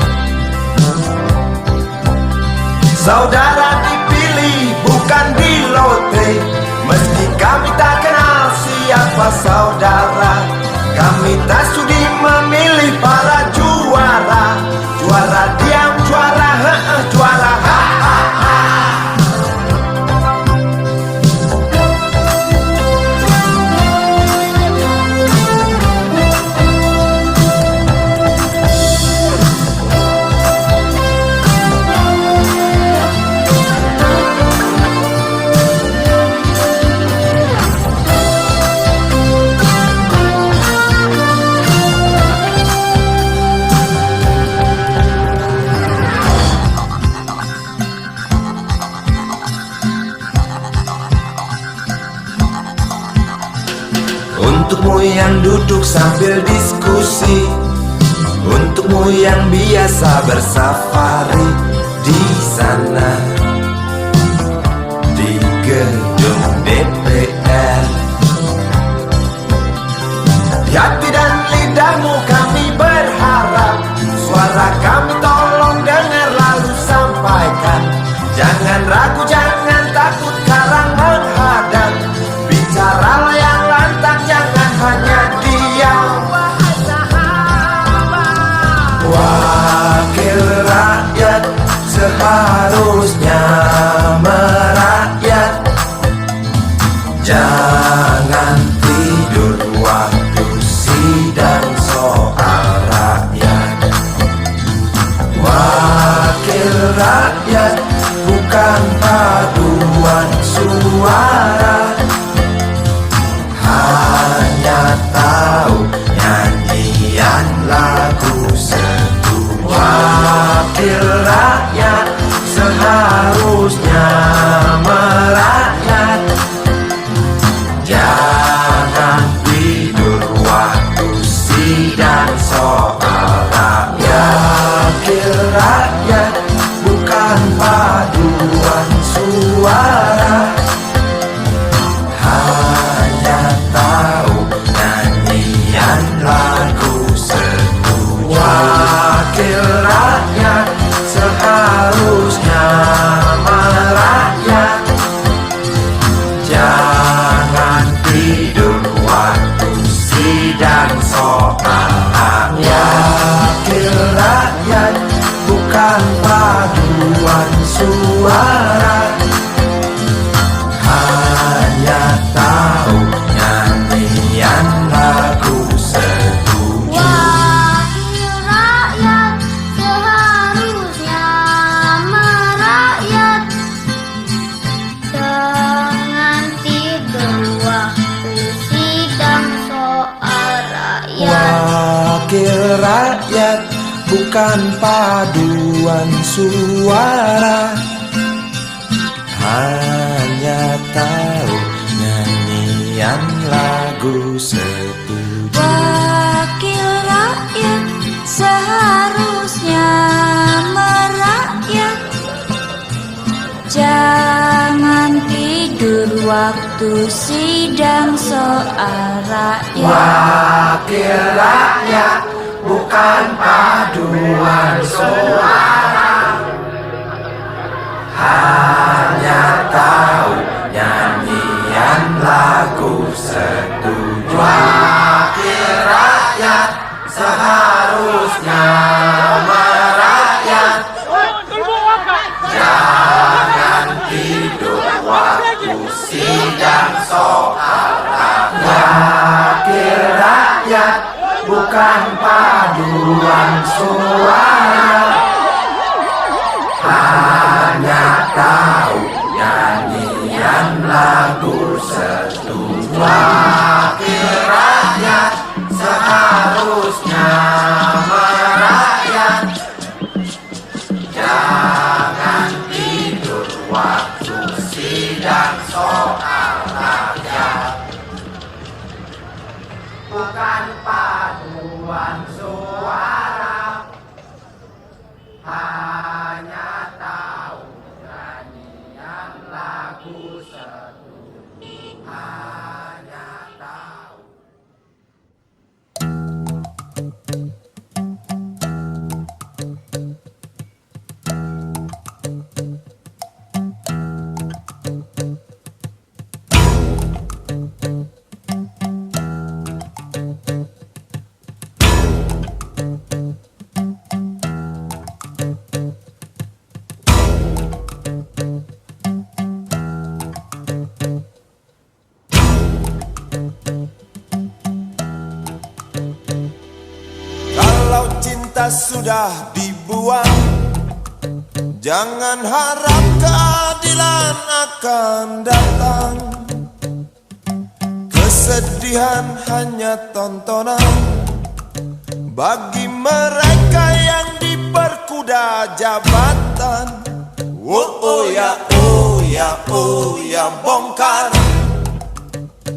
Speaker 6: saudara dipilih bukan di lotre. Meski kami tak kenal siapa saudara, kami tak sudi memilih para juara. Juara diam, juara juara Untukmu yang duduk sambil diskusi, untukmu yang biasa bersafari di sana, di gedung DPR. Di hati dan lidahmu kami berharap, suara kami tolong dengar lalu sampaikan. Jangan ragu, jangan takut karang menghadang. Bicaralah yang lantang, jangan hanya diam. Wakil rakyat seharusnya merakyat. Jangan tidur waktu sidang soal rakyat. Wakil rakyat bukan paduan suara, hanya tahu nyanyian lagu seduh. Wakil rakyat seharusnya merakyat. Jangan tidur waktu sidang soal rakyat. Wakil rakyat bukan paduan suara, hanya tahu nyanyian lagu seduh. Wakil rakyat seharusnya merakyat. Jangan tidur waktu sidang soal rakyat. Wakil rakyat bukan paduan suara, hanya tahu nyanyian lagu setuju.
Speaker 3: Wakil rakyat seharusnya merakyat. Jangan tidur waktu sidang soal rakyat.
Speaker 6: Wakil rakyat bukan paduan suara, hanya tahu nyanyian lagu setuju.
Speaker 3: Wakil rakyat seharusnya merakyat. Jangan tidur waktu sidang soal rakyat.
Speaker 6: Wakil rakyat bukan paduan suara, hanya tahu nyanyian lagu setuju. sidang soal wakil rakyat, bukan paduan suara. Hanya tahu nyanyian lagu setuju. Wakil rakyat seharusnya merakyat. Jangan tidur waktu sidang soal rakyat, bukan paduan suara. Hanya tahu nyanyian lagu setuju. Hanya tahu.
Speaker 5: Kalau cinta sudah dibuang, jangan harap keadilan akan datang. Kesedihan hanya tontonan bagi mereka yang diperkuda jabatan. Oh ya, oh ya, oh ya, bongkar.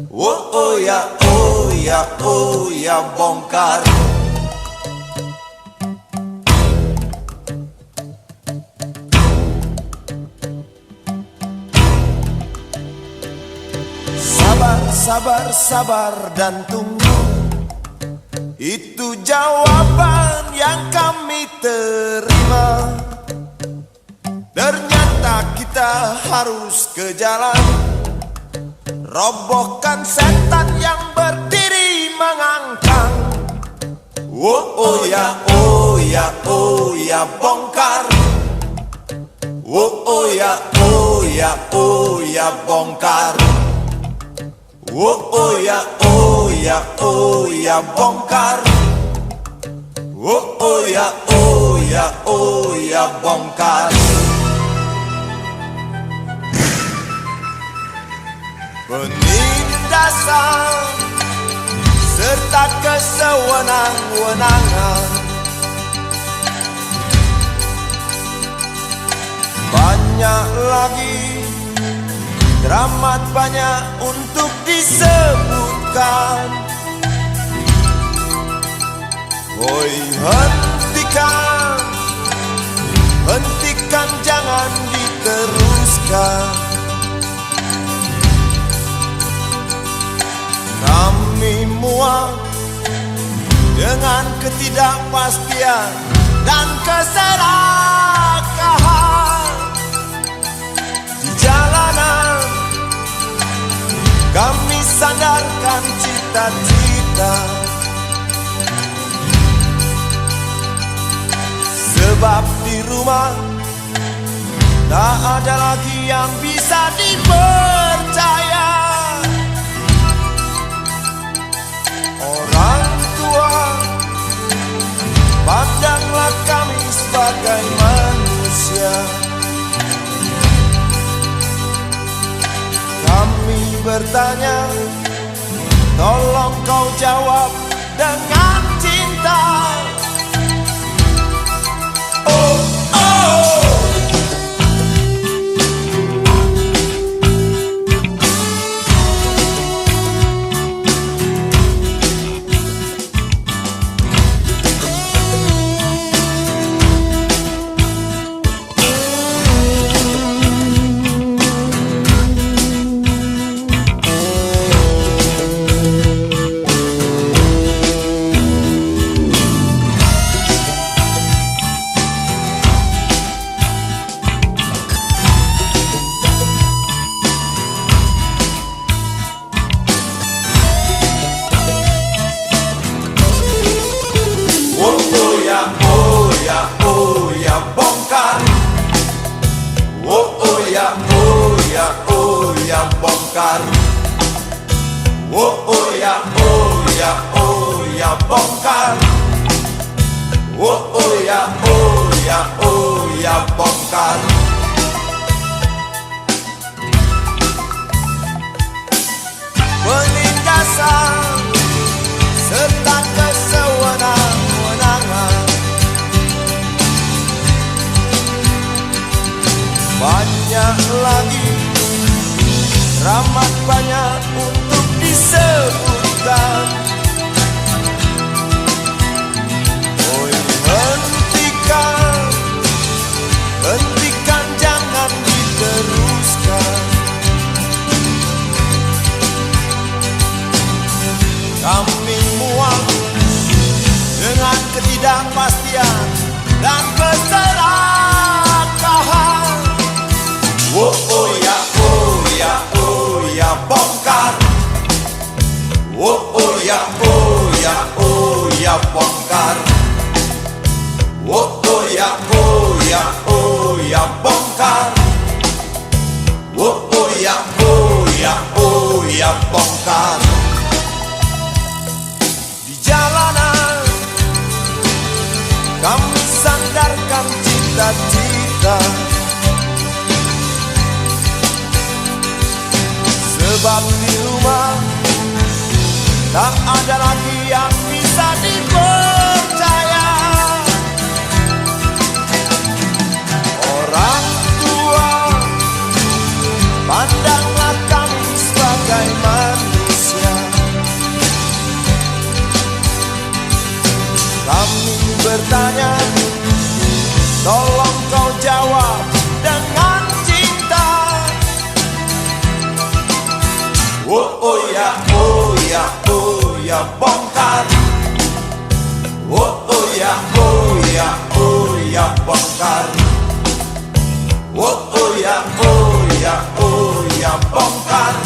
Speaker 5: Oh ya, oh ya, oh ya, bongkar. Sabar, sabar, sabar dan tunggu. Itu jawaban yang kami terima. Ternyata kita harus ke jalan, robohkan setan yang berdiri mengangkang. Oh ya, oh ya, oh ya, bongkar. Oh ya, oh ya, oh ya, bongkar. Oh ya, oh ya, oh ya, bongkar. Oh ya, oh ya, oh ya, bongkar. Penindasan serta kesewenang-wenangan, banyak lagi, teramat banyak untuk disebutkan. Woi, hentikan, hentikan, jangan diteruskan. Kami muak dengan ketidakpastian dan keserakahan di jalanan. Kami sandarkan cita-cita, sebab di rumah tak ada lagi yang bisa dipercaya. Orang tua, pandanglah kami sebagai manusia. Kami bertanya, tolong kau jawab dengan cinta. Oh, oh. bongkar. Oh ya, oh ya, oh ya, bongkar. Penindasan serta kesewenang-wenangan, banyak lagi, teramat banyak untuk disebutkan. Oi, hentikan, hentikan, jangan diteruskan. Kami muak dengan ketidakpastian dan keserakahan. Oh ya, oh ya, oh ya, bongkar. Oh ya, oh ya, oh ya, bongkar. Oh ya, oh ya, oh ya, bongkar. Oh ya, oh ya, oh ya, bongkar. Di jalanan kami sandarkan cita-cita, sebab di rumah tak ada lagi yang bisa dipercaya. Orang tua, pandanglah kami sebagai manusia. Kami bertanya, tolong kau jawab dengan cinta. Oh ya, oh ya, oh ya, bongkar. Oh ya, oh ya, oh ya, bongkar. Oh ya, oh ya, oh ya, bongkar.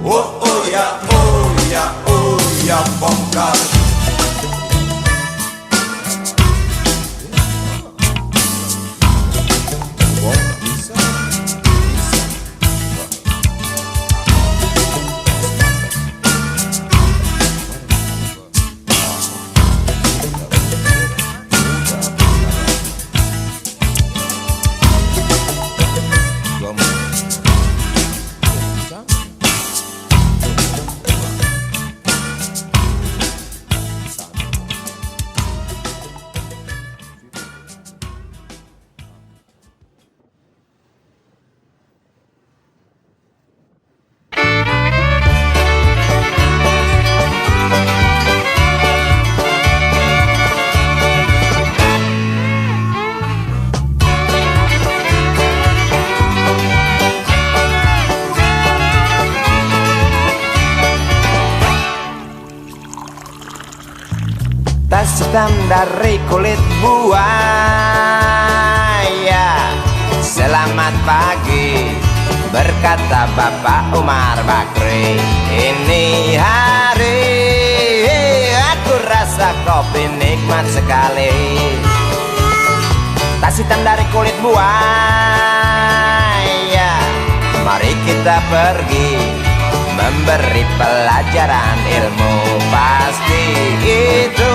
Speaker 5: Oh ya, oh ya, oh ya, bongkar.
Speaker 1: Tas hitam dari kulit buaya. Selamat pagi, berkata Bapak Umar Bakri. Ini hari aku rasa kopi nikmat sekali. Tas hitam dari kulit buaya, mari kita pergi memberi pelajaran ilmu. Pasti itu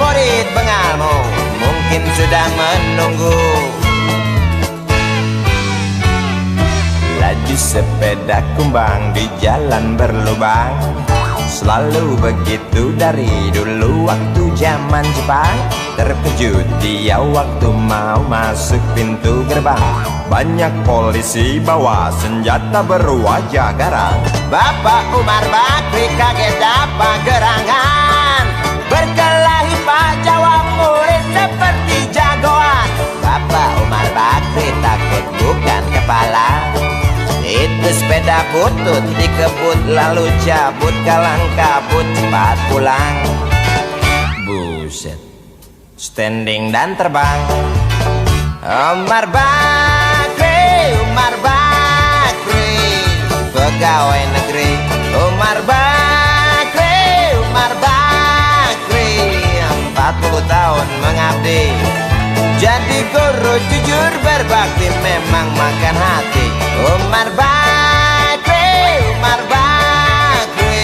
Speaker 1: murid pengalmu mungkin sudah menunggu. Laju sepeda kumbang di jalan berlubang, selalu begitu dari dulu waktu zaman Jepang. Terkejut dia waktu mau masuk pintu gerbang, banyak polisi bawa senjata berwajah garang. Bapak Umar Bakri kaget dapat gerangan, berkelahi Pak jawab murid seperti jagoan. Bapak Umar Bakri takut bukan kepala, itu sepeda butut dikebut lalu cabut, kalang kabut cepat pulang. Buset, standing dan terbang. Umar Bakri, Umar Bakri, pegawai negeri. Umar Bakri, Umar Bakri, 40 tahun mengabdi, jadi guru jujur berbakti, memang makan hati. Umar Bakri, Umar Bakri,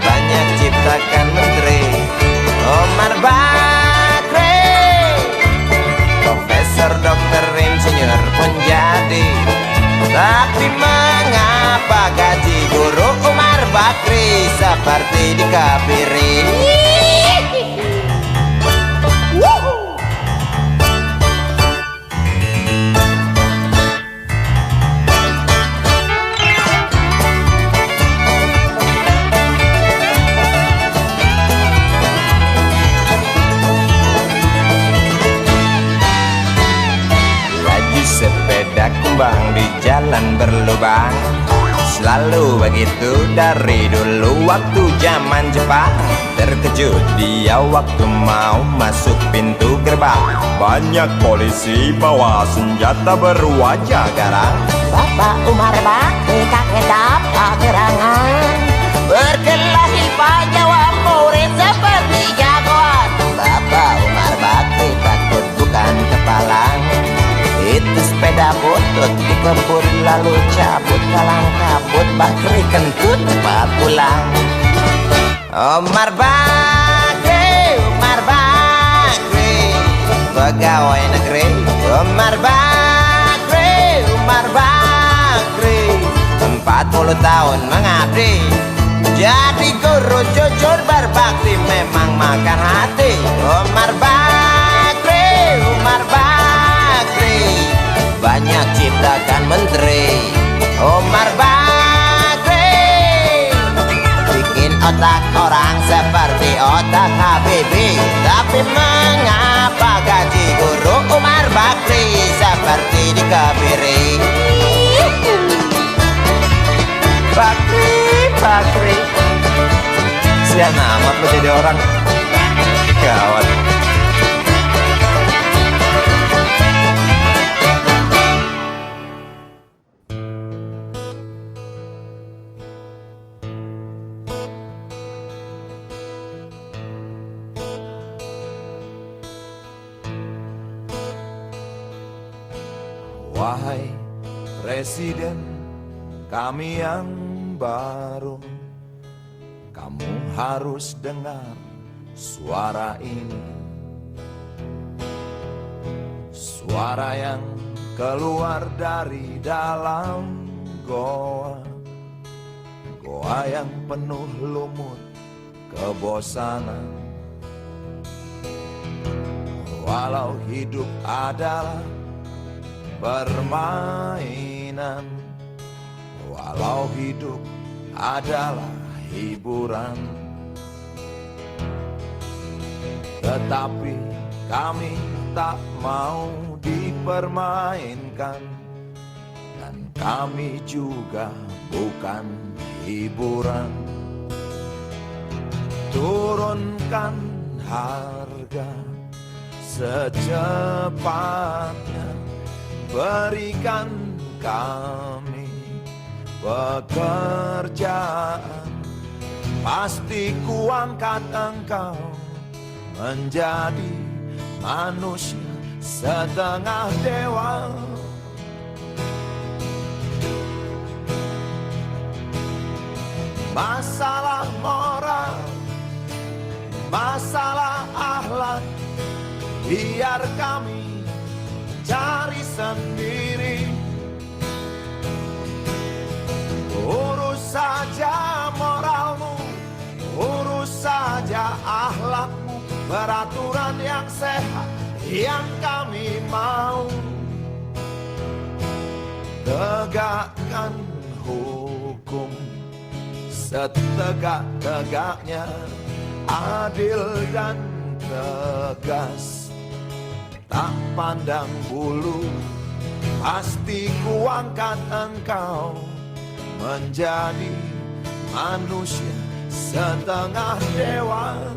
Speaker 1: banyak cipta mengapa gaji guru Umar Bakri seperti dikebiri? Sepeda kumbang di jalan berlubang, selalu begitu dari dulu waktu zaman Jepang. Terkejut dia waktu mau masuk pintu gerbang, banyak polisi bawa senjata berwajah garang.
Speaker 7: Bapak Umar Bakri kakek dapat gerangan,
Speaker 1: Berkelahi Pak jawab murid seperti jagoan. Bapak Umar Bakri takut bukan kepalang, itu sepeda butut dikebut lalu cabut, kalang kabut Bakri kentut cepat pulang. Umar Bakri, Umar Bakri, pegawai negeri. Umar Bakri, Umar Bakri, 40 tahun mengabdi, jadi guru jujur berbakti memang makan hati. Umar Bakri, Umar Bakri, banyak ciptakan menteri. Umar Bakri bikin otak orang seperti otak Habibie. Tapi mengapa gaji guru Umar Bakri seperti dikebiri? Bakri, Bakri, sian amat lo jadi orang. Gawat.
Speaker 8: Wahai Presiden kami yang baru, kamu harus dengar suara ini. Suara yang keluar dari dalam goa, goa yang penuh lumut kebosanan. Walau hidup adalah permainan, walau hidup adalah hiburan, tetapi kami tak mau dipermainkan, dan kami juga bukan hiburan. Turunkan harga secepatnya, berikan kami pekerjaan, pasti kuangkat engkau menjadi manusia setengah dewa. Masalah moral, masalah akhlak, biar kami cari sendiri. Urus saja moralmu, urus saja akhlakmu, peraturan yang sehat yang kami mau. Tegakkan hukum setegak-tegaknya, adil dan tegas, tak pandang bulu, pasti kuangkat engkau menjadi manusia setengah dewa.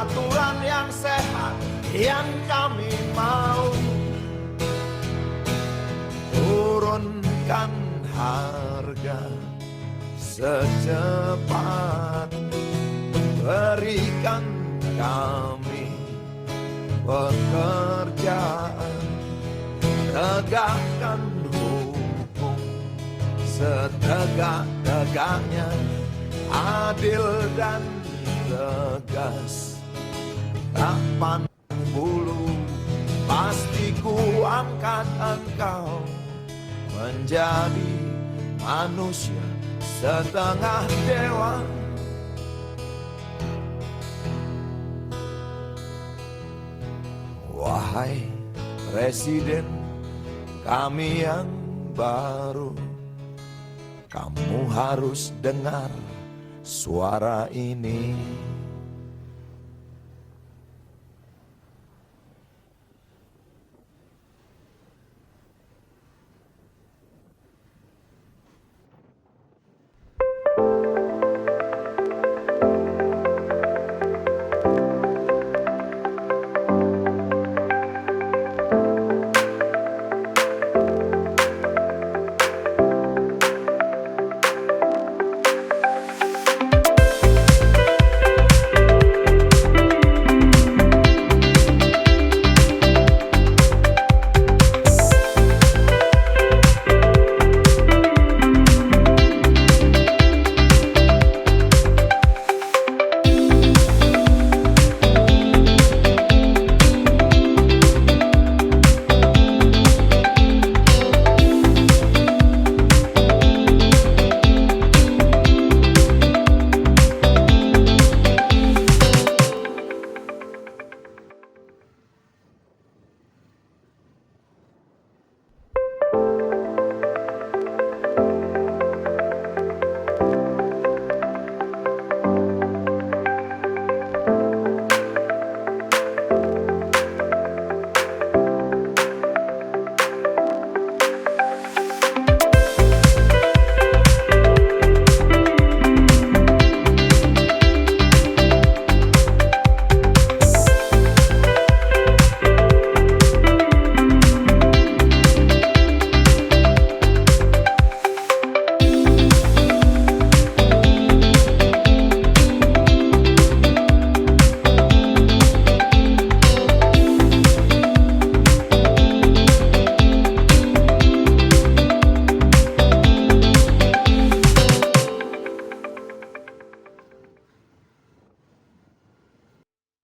Speaker 8: aturan yang sehat yang kami mau. Turunkan harga secepat, berikan kami pekerjaan, tegakkan hukum setegak-tegaknya, adil dan tegas, tak pandang bulu, pasti ku angkat engkau menjadi manusia setengah dewa. Wahai Presiden kami yang baru, kamu harus dengar suara ini.